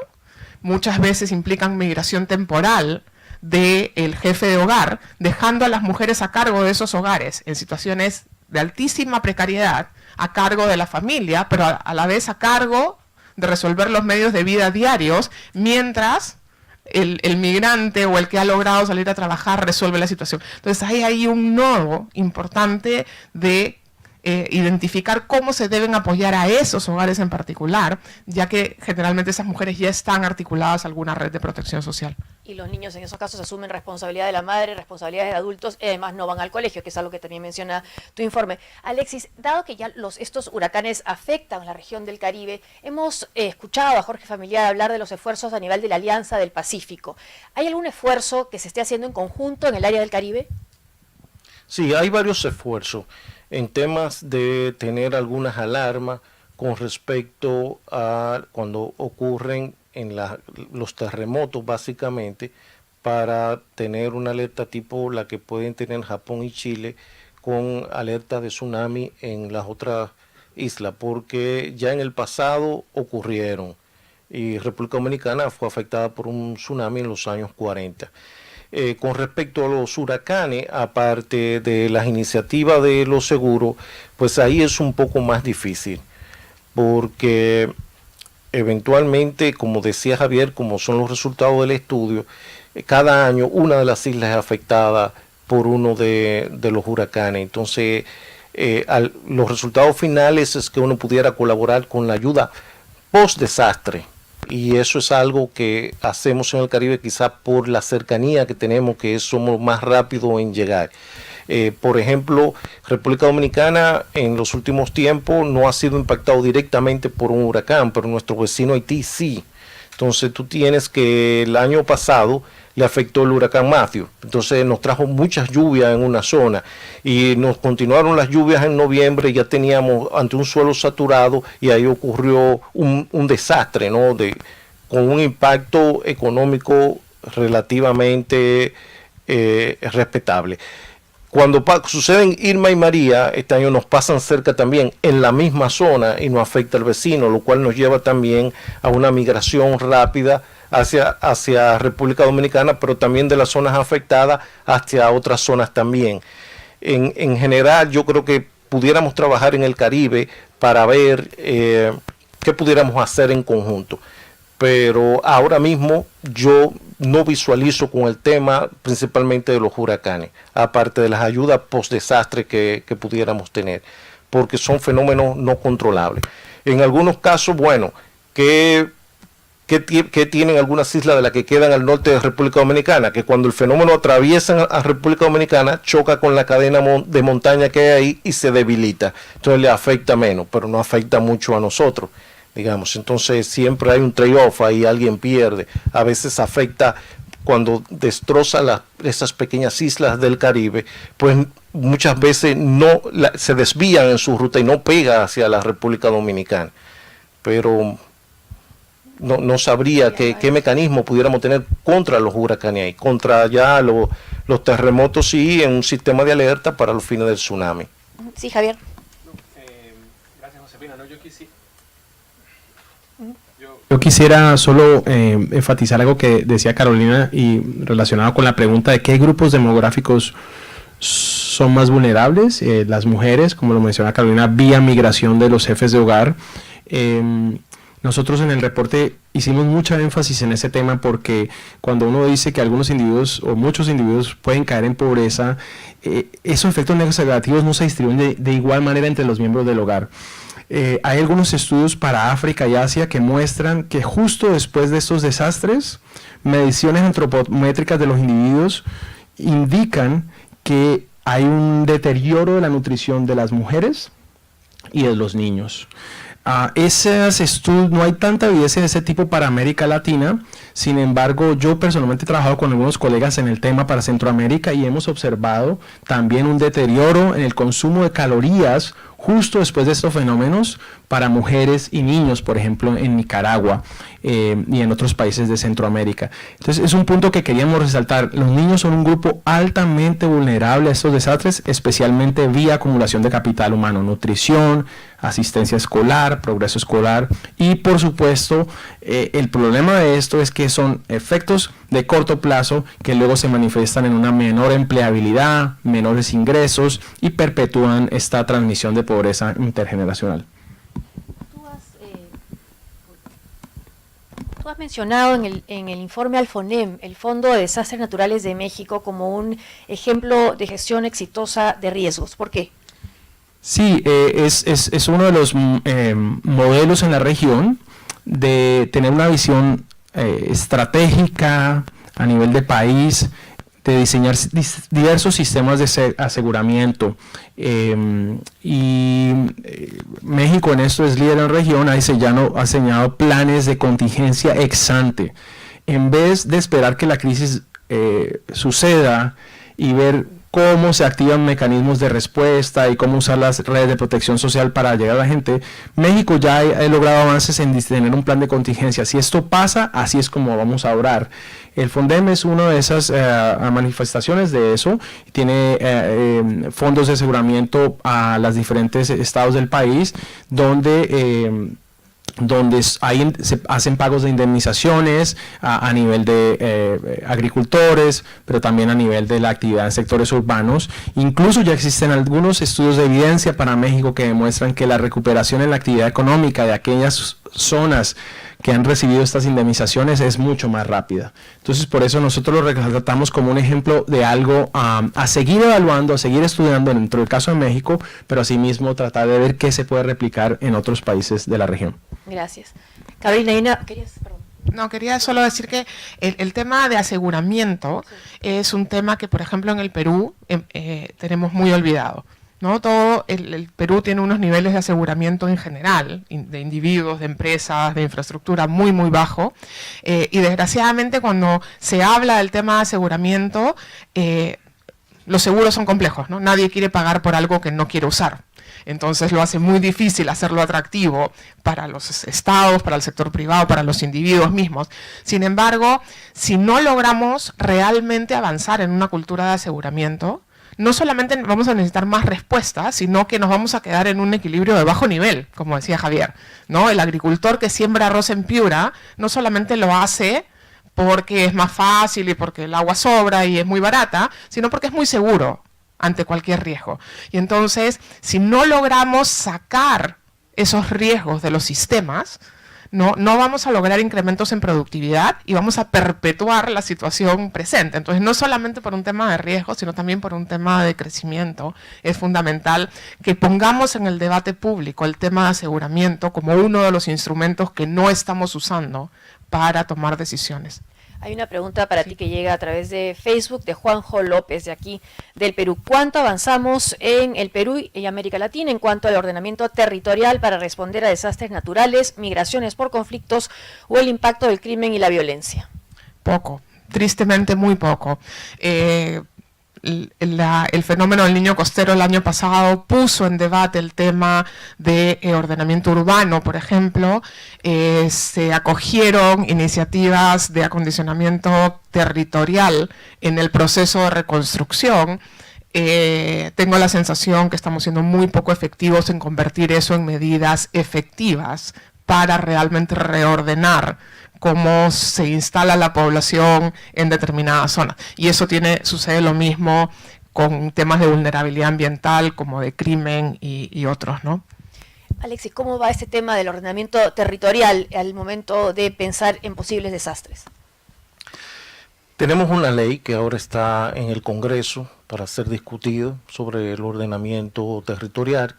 E: muchas veces implican migración temporal del jefe de hogar, dejando a las mujeres a cargo de esos hogares en situaciones de altísima precariedad, a cargo de la familia, pero a la vez a cargo de resolver los medios de vida diarios, mientras el migrante o el que ha logrado salir a trabajar resuelve la situación. Entonces ahí hay un nodo importante de identificar cómo se deben apoyar a esos hogares en particular, ya que generalmente esas mujeres ya están articuladas a alguna red de protección social.
A: Y los niños en esos casos asumen responsabilidad de la madre, responsabilidades de adultos, y además no van al colegio, que es algo que también menciona tu informe. Alexis, dado que ya estos huracanes afectan la región del Caribe, hemos escuchado a Jorge Familiar hablar de los esfuerzos a nivel de la Alianza del Pacífico. ¿Hay algún esfuerzo que se esté haciendo en conjunto en el área del Caribe?
F: Sí, hay varios esfuerzos en temas de tener algunas alarmas con respecto a cuando ocurren en los terremotos, básicamente, para tener una alerta tipo la que pueden tener Japón y Chile, con alerta de tsunami en las otras islas, porque ya en el pasado ocurrieron, y República Dominicana fue afectada por un tsunami en los años 40. Con respecto a los huracanes, aparte de las iniciativas de los seguros, pues ahí es un poco más difícil, porque eventualmente, como decía Javier, como son los resultados del estudio, cada año una de las islas es afectada por uno de los huracanes. Entonces, los resultados finales es que uno pudiera colaborar con la ayuda post-desastre. Y eso es algo que hacemos en el Caribe quizás por la cercanía que tenemos, que somos más rápidos en llegar. Por ejemplo, República Dominicana en los últimos tiempos no ha sido impactado directamente por un huracán, pero nuestro vecino Haití sí. Entonces tú tienes que el año pasado le afectó el huracán Matthew, entonces nos trajo muchas lluvias en una zona y nos continuaron las lluvias en noviembre, ya teníamos ante un suelo saturado y ahí ocurrió un desastre, ¿no? Con un impacto económico relativamente respetable. Cuando suceden Irma y María, este año nos pasan cerca también en la misma zona y nos afecta al vecino, lo cual nos lleva también a una migración rápida hacia República Dominicana, pero también de las zonas afectadas hacia otras zonas también. En general, yo creo que pudiéramos trabajar en el Caribe para ver qué pudiéramos hacer en conjunto. Pero ahora mismo yo no visualizo con el tema principalmente de los huracanes, aparte de las ayudas post-desastre que pudiéramos tener, porque son fenómenos no controlables. En algunos casos, bueno, que tienen algunas islas de las que quedan al norte de República Dominicana, que cuando el fenómeno atraviesa a República Dominicana, choca con la cadena de montaña que hay ahí y se debilita. Entonces le afecta menos, pero no afecta mucho a nosotros, digamos. Entonces siempre hay un trade-off, ahí alguien pierde. A veces afecta cuando destroza esas pequeñas islas del Caribe, pues muchas veces se desvían en su ruta y no pega hacia la República Dominicana. Pero no sabría qué mecanismo pudiéramos tener contra los huracanes ahí, contra ya los terremotos y en un sistema de alerta para los fines del tsunami.
A: Sí, Javier.
D: Gracias, Josefina. Yo quisiera solo enfatizar algo que decía Carolina y relacionado con la pregunta de qué grupos demográficos son más vulnerables. Las mujeres, como lo menciona Carolina, vía migración de los jefes de hogar. Nosotros en el reporte hicimos mucha énfasis en ese tema porque cuando uno dice que algunos individuos o muchos individuos pueden caer en pobreza, esos efectos negativos no se distribuyen de igual manera entre los miembros del hogar. Hay algunos estudios para África y Asia que muestran que justo después de estos desastres, mediciones antropométricas de los individuos indican que hay un deterioro de la nutrición de las mujeres y de los niños. Esos estudios, no hay tanta evidencia de ese tipo para América Latina. Sin embargo, yo personalmente he trabajado con algunos colegas en el tema para Centroamérica y hemos observado también un deterioro en el consumo de calorías justo después de estos fenómenos para mujeres y niños, por ejemplo, en Nicaragua y en otros países de Centroamérica. Entonces, es un punto que queríamos resaltar. Los niños son un grupo altamente vulnerable a estos desastres, especialmente vía acumulación de capital humano, nutrición, asistencia escolar, progreso escolar y, por supuesto, el problema de esto es que son efectos de corto plazo que luego se manifiestan en una menor empleabilidad, menores ingresos y perpetúan esta transmisión de pobreza intergeneracional.
A: Tú has mencionado en el informe al FONEM, el Fondo de Desastres Naturales de México, como un ejemplo de gestión exitosa de riesgos. ¿Por qué?
G: Sí, es uno de los modelos en la región de tener una visión estratégica a nivel de país, de diseñar diversos sistemas de aseguramiento. México en esto es líder en la región, ha diseñado planes de contingencia ex ante. En vez de esperar que la crisis suceda y ver cómo se activan mecanismos de respuesta y cómo usar las redes de protección social para llegar a la gente, México ya ha logrado avances en tener un plan de contingencia. Si esto pasa, así es como vamos a orar. El FONDEM es una de esas manifestaciones de eso. Tiene fondos de aseguramiento a los diferentes estados del país donde ahí se hacen pagos de indemnizaciones a nivel de agricultores, pero también a nivel de la actividad en sectores urbanos. Incluso ya existen algunos estudios de evidencia para México que demuestran que la recuperación en la actividad económica de aquellas zonas que han recibido estas indemnizaciones es mucho más rápida. Entonces, por eso nosotros lo resaltamos como un ejemplo de algo a seguir evaluando, a seguir estudiando dentro del caso de México, pero asimismo tratar de ver qué se puede replicar en otros países de la región.
A: Gracias. Carolina, Ina, ¿querías? Perdón.
E: No, quería solo decir que el tema de aseguramiento es un tema que, por ejemplo, en el Perú tenemos muy olvidado, ¿no? Todo el Perú tiene unos niveles de aseguramiento en general, de individuos, de empresas, de infraestructura muy, muy bajo. Y desgraciadamente cuando se habla del tema de aseguramiento, los seguros son complejos, ¿no? Nadie quiere pagar por algo que no quiere usar. Entonces lo hace muy difícil hacerlo atractivo para los estados, para el sector privado, para los individuos mismos. Sin embargo, si no logramos realmente avanzar en una cultura de aseguramiento, no solamente vamos a necesitar más respuestas, sino que nos vamos a quedar en un equilibrio de bajo nivel, como decía Javier, ¿no? El agricultor que siembra arroz en Piura no solamente lo hace porque es más fácil y porque el agua sobra y es muy barata, sino porque es muy seguro ante cualquier riesgo. Y entonces, si no logramos sacar esos riesgos de los sistemas, no vamos a lograr incrementos en productividad y vamos a perpetuar la situación presente. Entonces, no solamente por un tema de riesgo, sino también por un tema de crecimiento, es fundamental que pongamos en el debate público el tema de aseguramiento como uno de los instrumentos que no estamos usando para tomar decisiones.
A: Hay una pregunta para ti que llega a través de Facebook de Juanjo López de aquí del Perú. ¿Cuánto avanzamos en el Perú y América Latina en cuanto al ordenamiento territorial para responder a desastres naturales, migraciones por conflictos o el impacto del crimen y la violencia?
E: Poco, tristemente muy poco. El fenómeno del niño costero el año pasado puso en debate el tema de ordenamiento urbano, por ejemplo. Se acogieron iniciativas de acondicionamiento territorial en el proceso de reconstrucción. Tengo la sensación que estamos siendo muy poco efectivos en convertir eso en medidas efectivas para realmente reordenar cómo se instala la población en determinadas zonas. Y eso sucede lo mismo con temas de vulnerabilidad ambiental, como de crimen y otros, ¿no?
A: Alexis, ¿cómo va este tema del ordenamiento territorial al momento de pensar en posibles desastres?
F: Tenemos una ley que ahora está en el Congreso para ser discutido sobre el ordenamiento territorial,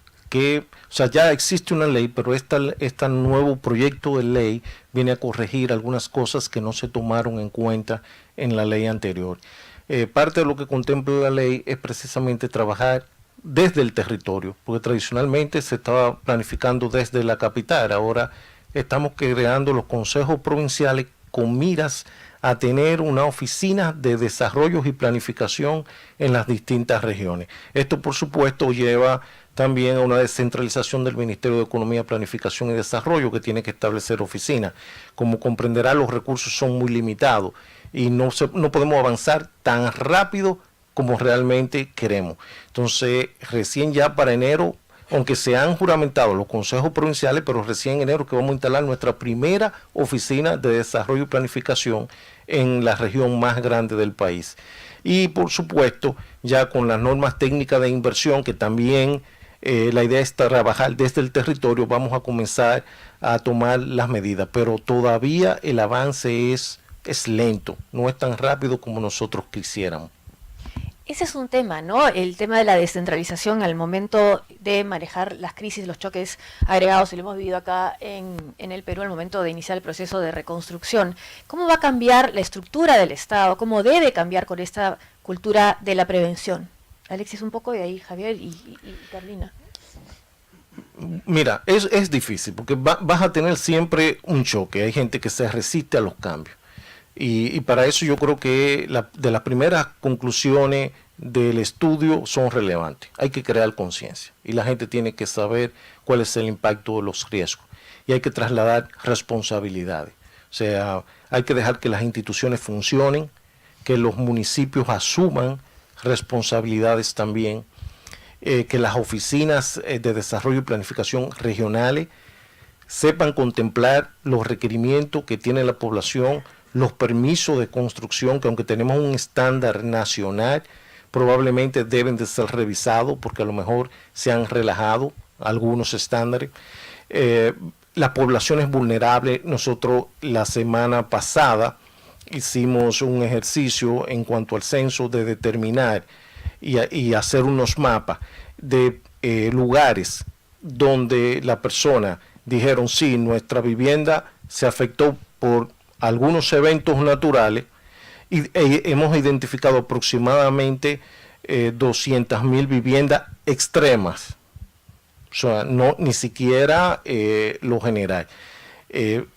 F: ya existe una ley, pero este nuevo proyecto de ley viene a corregir algunas cosas que no se tomaron en cuenta en la ley anterior. Parte de lo que contempla la ley es precisamente trabajar desde el territorio, porque tradicionalmente se estaba planificando desde la capital. Ahora estamos creando los consejos provinciales con miras a tener una oficina de desarrollo y planificación en las distintas regiones. Esto, por supuesto, lleva también a una descentralización del Ministerio de Economía, Planificación y Desarrollo, que tiene que establecer oficinas. Como comprenderá, los recursos son muy limitados y no podemos avanzar tan rápido como realmente queremos. Entonces, recién ya para enero, aunque se han juramentado los consejos provinciales, pero recién en enero que vamos a instalar nuestra primera oficina de desarrollo y planificación en la región más grande del país. Y por supuesto, ya con las normas técnicas de inversión, que también la idea es trabajar desde el territorio, vamos a comenzar a tomar las medidas, pero todavía el avance es lento, no es tan rápido como nosotros quisiéramos.
A: ese es un tema, ¿no? El tema de la descentralización al momento de manejar las crisis, los choques agregados, y lo hemos vivido acá en el Perú al momento de iniciar el proceso de reconstrucción. ¿Cómo va a cambiar la estructura del Estado? ¿Cómo debe cambiar con esta cultura de la prevención? Alexis, un poco, de ahí Javier y Carlina.
F: Mira, es difícil porque vas a tener siempre un choque. Hay gente que se resiste a los cambios. Y para eso yo creo que de las primeras conclusiones del estudio son relevantes. Hay que crear conciencia y la gente tiene que saber cuál es el impacto de los riesgos. Y hay que trasladar responsabilidades. O sea, hay que dejar que las instituciones funcionen, que los municipios asuman responsabilidades también, que las oficinas de desarrollo y planificación regionales sepan contemplar los requerimientos que tiene la población, los permisos de construcción, que aunque tenemos un estándar nacional, probablemente deben de ser revisados porque a lo mejor se han relajado algunos estándares. Las poblaciones vulnerables, nosotros la semana pasada hicimos un ejercicio en cuanto al censo de determinar y hacer unos mapas de lugares donde la persona dijeron, sí, nuestra vivienda se afectó por algunos eventos naturales y hemos identificado aproximadamente 200.000 viviendas extremas. O sea, no, ni siquiera lo general.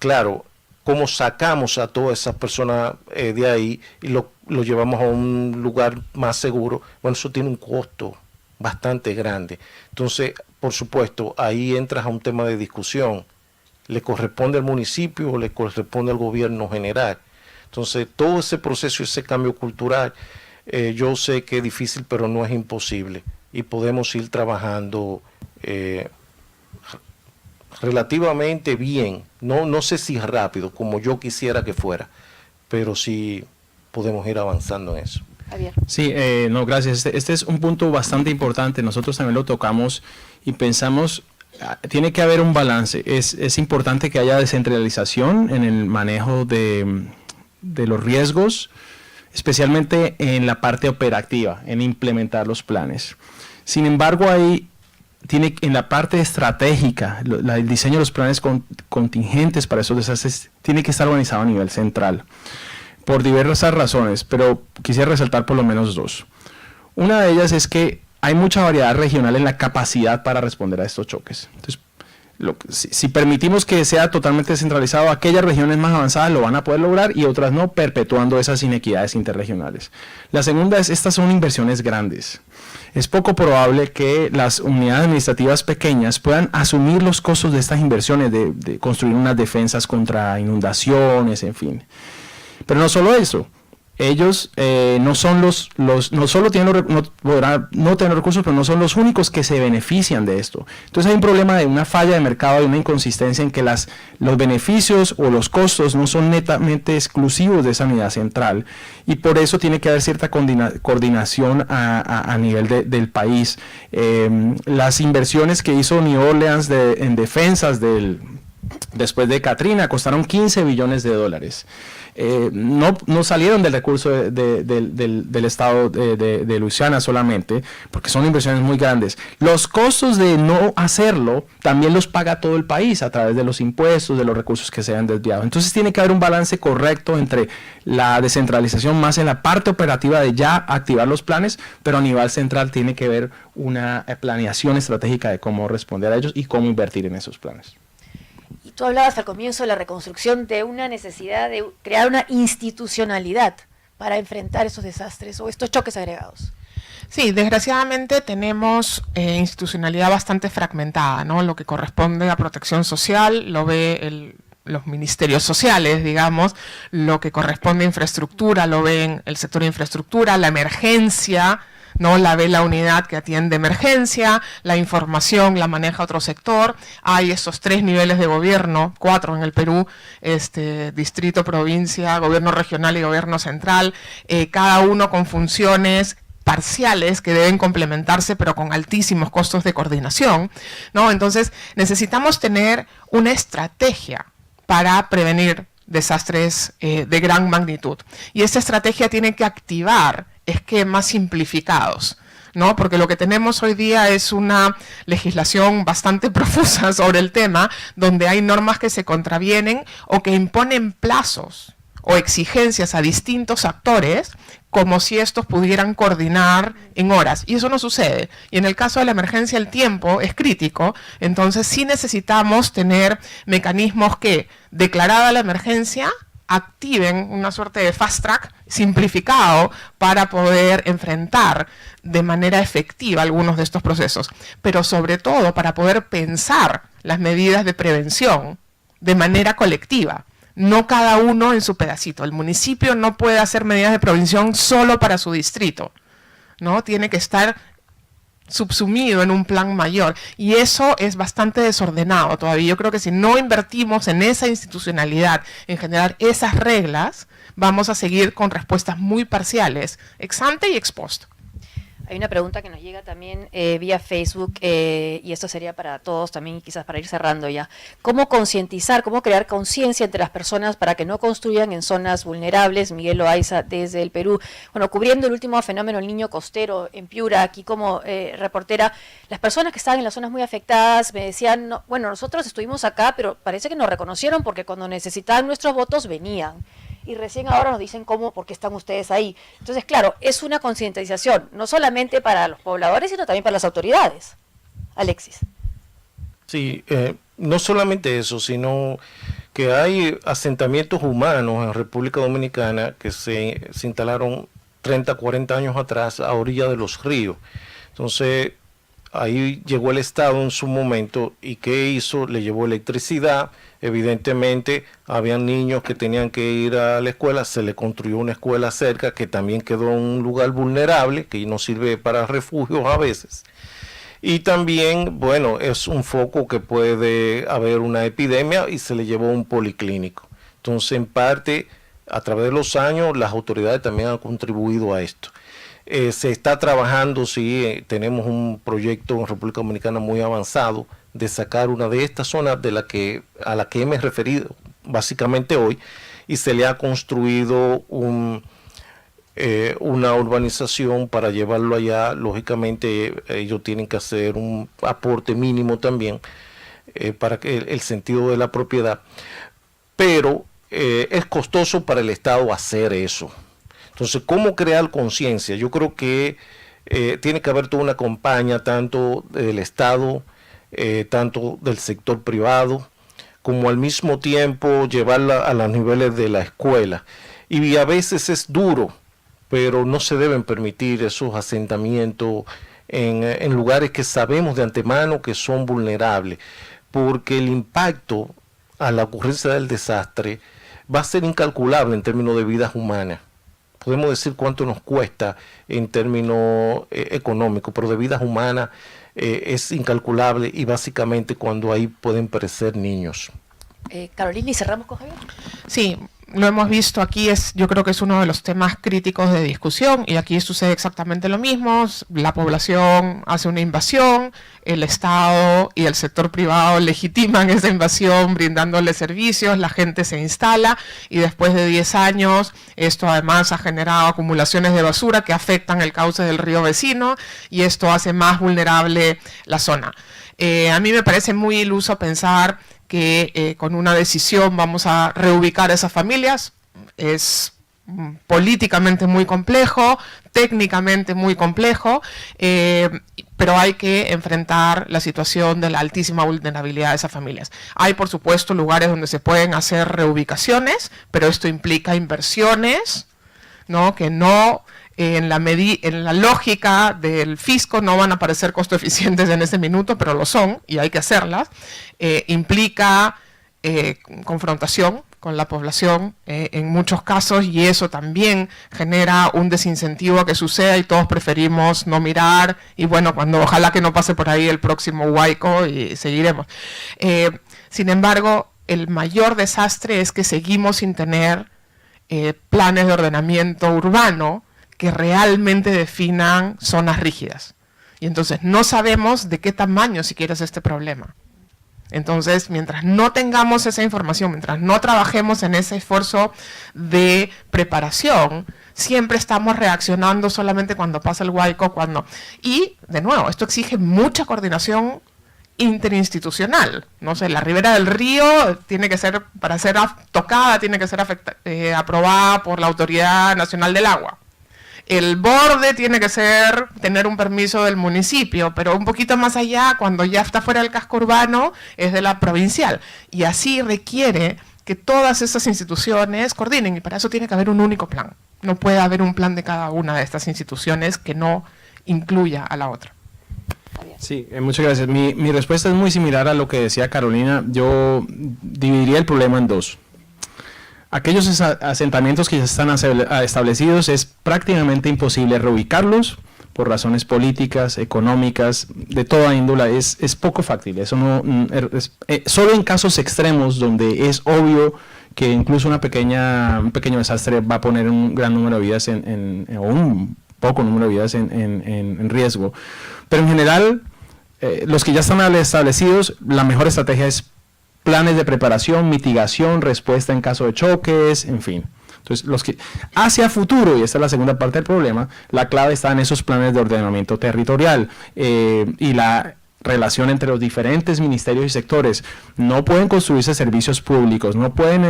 F: Claro, ¿cómo sacamos a todas esas personas de ahí y lo llevamos a un lugar más seguro? Bueno, eso tiene un costo bastante grande. Entonces, por supuesto, ahí entras a un tema de discusión. ¿Le corresponde al municipio o le corresponde al gobierno general? Entonces, todo ese proceso, ese cambio cultural, yo sé que es difícil, pero no es imposible. Y podemos ir trabajando relativamente bien. No sé si rápido, como yo quisiera que fuera, pero sí podemos ir avanzando en eso.
A: Javier.
G: Sí, no, gracias. Este es un punto bastante importante. Nosotros también lo tocamos y pensamos, tiene que haber un balance. Es importante que haya descentralización en el manejo de los riesgos, especialmente en la parte operativa, en implementar los planes. Sin embargo, en la parte estratégica, el diseño de los planes contingentes para esos desastres tiene que estar organizado a nivel central, por diversas razones, pero quisiera resaltar por lo menos dos. Una de ellas es que hay mucha variedad regional en la capacidad para responder a estos choques. Entonces, si permitimos que sea totalmente descentralizado, aquellas regiones más avanzadas lo van a poder lograr y otras no, perpetuando esas inequidades interregionales. La segunda es, estas son inversiones grandes. Es poco probable que las unidades administrativas pequeñas puedan asumir los costos de estas inversiones, de construir unas defensas contra inundaciones, en fin. Pero no solo eso. Ellos no son no solo podrán no tener recursos, pero no son los únicos que se benefician de esto. Entonces hay un problema de una falla de mercado, de una inconsistencia en que los beneficios o los costos no son netamente exclusivos de esa unidad central, y por eso tiene que haber cierta coordinación a nivel del país. Las inversiones que hizo New Orleans en defensas después de Katrina costaron $15 billones. No salieron del recurso del estado de Luisiana solamente, porque son inversiones muy grandes. Los costos de no hacerlo también los paga todo el país a través de los impuestos, de los recursos que se han desviado. Entonces tiene que haber un balance correcto entre la descentralización más en la parte operativa de ya activar los planes, pero a nivel central tiene que haber una planeación estratégica de cómo responder a ellos y cómo invertir en esos planes.
A: Y tú hablabas al comienzo de la reconstrucción de una necesidad de crear una institucionalidad para enfrentar esos desastres o estos choques agregados.
E: Sí, desgraciadamente tenemos institucionalidad bastante fragmentada, ¿no? Lo que corresponde a protección social lo ve los ministerios sociales, digamos, lo que corresponde a infraestructura lo ven el sector de infraestructura, la emergencia, ¿no? La ve la unidad que atiende emergencia, la información la maneja otro sector. Hay esos 3 niveles de gobierno, 4 en el Perú, distrito, provincia, gobierno regional y gobierno central, cada uno con funciones parciales que deben complementarse pero con altísimos costos de coordinación, ¿no? Entonces necesitamos tener una estrategia para prevenir desastres de gran magnitud. Y esta estrategia tiene que activar esquemas simplificados, ¿no? Porque lo que tenemos hoy día es una legislación bastante profusa sobre el tema, donde hay normas que se contravienen o que imponen plazos o exigencias a distintos actores como si estos pudieran coordinar en horas, y eso no sucede. Y en el caso de la emergencia el tiempo es crítico, entonces sí necesitamos tener mecanismos que, declarada la emergencia, activen una suerte de fast track simplificado para poder enfrentar de manera efectiva algunos de estos procesos, pero sobre todo para poder pensar las medidas de prevención de manera colectiva, no cada uno en su pedacito. El municipio no puede hacer medidas de prevención solo para su distrito, ¿no? Tiene que estar subsumido en un plan mayor, y eso es bastante desordenado todavía. Yo creo que si no invertimos en esa institucionalidad, en generar esas reglas, vamos a seguir con respuestas muy parciales, ex ante y ex post.
A: Hay una pregunta que nos llega también vía Facebook, y esto sería para todos también, y quizás para ir cerrando ya. ¿Cómo concientizar, cómo crear conciencia entre las personas para que no construyan en zonas vulnerables? Miguel Loaiza, desde el Perú. Bueno, cubriendo el último fenómeno, el niño costero en Piura, aquí como reportera, las personas que estaban en las zonas muy afectadas me decían, no, bueno, nosotros estuvimos acá, pero parece que nos reconocieron porque cuando necesitaban nuestros votos venían. Y recién ahora nos dicen cómo, por qué están ustedes ahí. Entonces, claro, es una concientización, no solamente para los pobladores, sino también para las autoridades. Alexis.
F: Sí, no solamente eso, sino que hay asentamientos humanos en República Dominicana que se instalaron 30, 40 años atrás a orilla de los ríos. Entonces, ahí llegó el Estado en su momento, y ¿qué hizo? Le llevó electricidad. Evidentemente habían niños que tenían que ir a la escuela, se le construyó una escuela cerca que también quedó en un lugar vulnerable, que no sirve para refugios a veces. Y también, bueno, es un foco que puede haber una epidemia, y se le llevó un policlínico. Entonces, en parte, a través de los años, las autoridades también han contribuido a esto. Se está trabajando, sí, tenemos un proyecto en República Dominicana muy avanzado de sacar una de estas zonas a la que me he referido básicamente hoy, y se le ha construido una urbanización para llevarlo allá. Lógicamente ellos tienen que hacer un aporte mínimo también para que el sentido de la propiedad, pero es costoso para el Estado hacer eso. Entonces, ¿cómo crear conciencia? Yo creo que tiene que haber toda una campaña, tanto del Estado, tanto del sector privado, como al mismo tiempo llevarla a los niveles de la escuela. Y a veces es duro, pero no se deben permitir esos asentamientos en lugares que sabemos de antemano que son vulnerables, porque el impacto a la ocurrencia del desastre va a ser incalculable en términos de vidas humanas. Podemos decir cuánto nos cuesta en términos económicos, pero de vidas humanas es incalculable, y básicamente cuando ahí pueden perecer niños.
A: Carolina, ¿y cerramos con Javier?
E: Sí, lo hemos visto aquí, yo creo que es uno de los temas críticos de discusión, y aquí sucede exactamente lo mismo. La población hace una invasión, el Estado y el sector privado legitiman esa invasión brindándole servicios, la gente se instala, y después de 10 años esto además ha generado acumulaciones de basura que afectan el cauce del río vecino, y esto hace más vulnerable la zona. A mí me parece muy iluso pensar que con una decisión vamos a reubicar a esas familias. Es políticamente muy complejo, técnicamente muy complejo, pero hay que enfrentar la situación de la altísima vulnerabilidad de esas familias. Hay, por supuesto, lugares donde se pueden hacer reubicaciones, pero esto implica inversiones, ¿no? Que no... En la lógica del fisco no van a parecer costo eficientes en ese minuto, pero lo son y hay que hacerlas. Implica confrontación con la población en muchos casos, y eso también genera un desincentivo a que suceda, y todos preferimos no mirar, y bueno, ojalá que no pase por ahí el próximo huaico y seguiremos. Sin embargo, el mayor desastre es que seguimos sin tener planes de ordenamiento urbano que realmente definan zonas rígidas. Y entonces no sabemos de qué tamaño siquiera es este problema. Entonces, mientras no tengamos esa información, mientras no trabajemos en ese esfuerzo de preparación, siempre estamos reaccionando solamente cuando pasa el huaico, Y, de nuevo, esto exige mucha coordinación interinstitucional. No sé, la ribera del río tiene que ser, para ser tocada, tiene que ser aprobada por la Autoridad Nacional del Agua. El borde tiene que tener un permiso del municipio, pero un poquito más allá, cuando ya está fuera del casco urbano, es de la provincial. Y así requiere que todas esas instituciones coordinen, y para eso tiene que haber un único plan. No puede haber un plan de cada una de estas instituciones que no incluya a la otra.
G: Sí, muchas gracias. Mi respuesta es muy similar a lo que decía Carolina. Yo dividiría el problema en dos. Aquellos asentamientos que ya están establecidos es prácticamente imposible reubicarlos por razones políticas, económicas, de toda índole. Es poco factible. Eso solo en casos extremos donde es obvio que incluso un pequeño desastre va a poner un gran número de vidas o un poco número de vidas en riesgo. Pero en general, los que ya están establecidos, la mejor estrategia es planes de preparación, mitigación, respuesta en caso de choques, en fin. Entonces, hacia futuro, y esta es la segunda parte del problema, la clave está en esos planes de ordenamiento territorial y la relación entre los diferentes ministerios y sectores. No pueden construirse servicios públicos, no pueden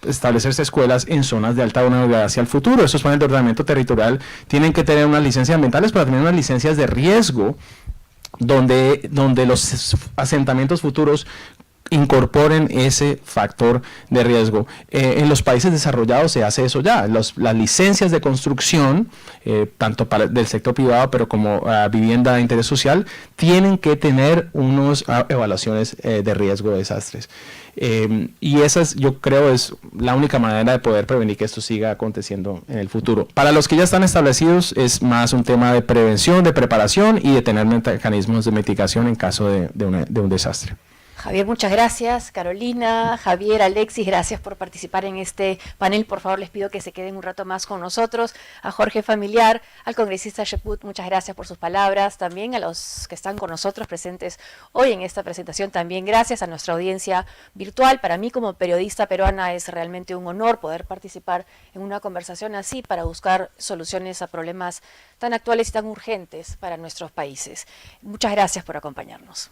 G: establecerse escuelas en zonas de alta vulnerabilidad hacia el futuro. Esos planes de ordenamiento territorial tienen que tener unas licencias ambientales, pero también unas licencias de riesgo, donde los asentamientos futuros incorporen ese factor de riesgo. En los países desarrollados se hace eso ya. Las licencias de construcción, tanto del sector privado, pero como vivienda de interés social, tienen que tener unas evaluaciones de riesgo de desastres. Y esa yo creo es la única manera de poder prevenir que esto siga aconteciendo en el futuro. Para los que ya están establecidos es más un tema de prevención, de preparación y de tener mecanismos de mitigación en caso de un desastre.
A: Javier, muchas gracias. Carolina, Javier, Alexis, gracias por participar en este panel. Por favor, les pido que se queden un rato más con nosotros. A Jorge Familiar, al congresista Cheput, muchas gracias por sus palabras. También a los que están con nosotros presentes hoy en esta presentación, también gracias a nuestra audiencia virtual. Para mí, como periodista peruana, es realmente un honor poder participar en una conversación así para buscar soluciones a problemas tan actuales y tan urgentes para nuestros países. Muchas gracias por acompañarnos.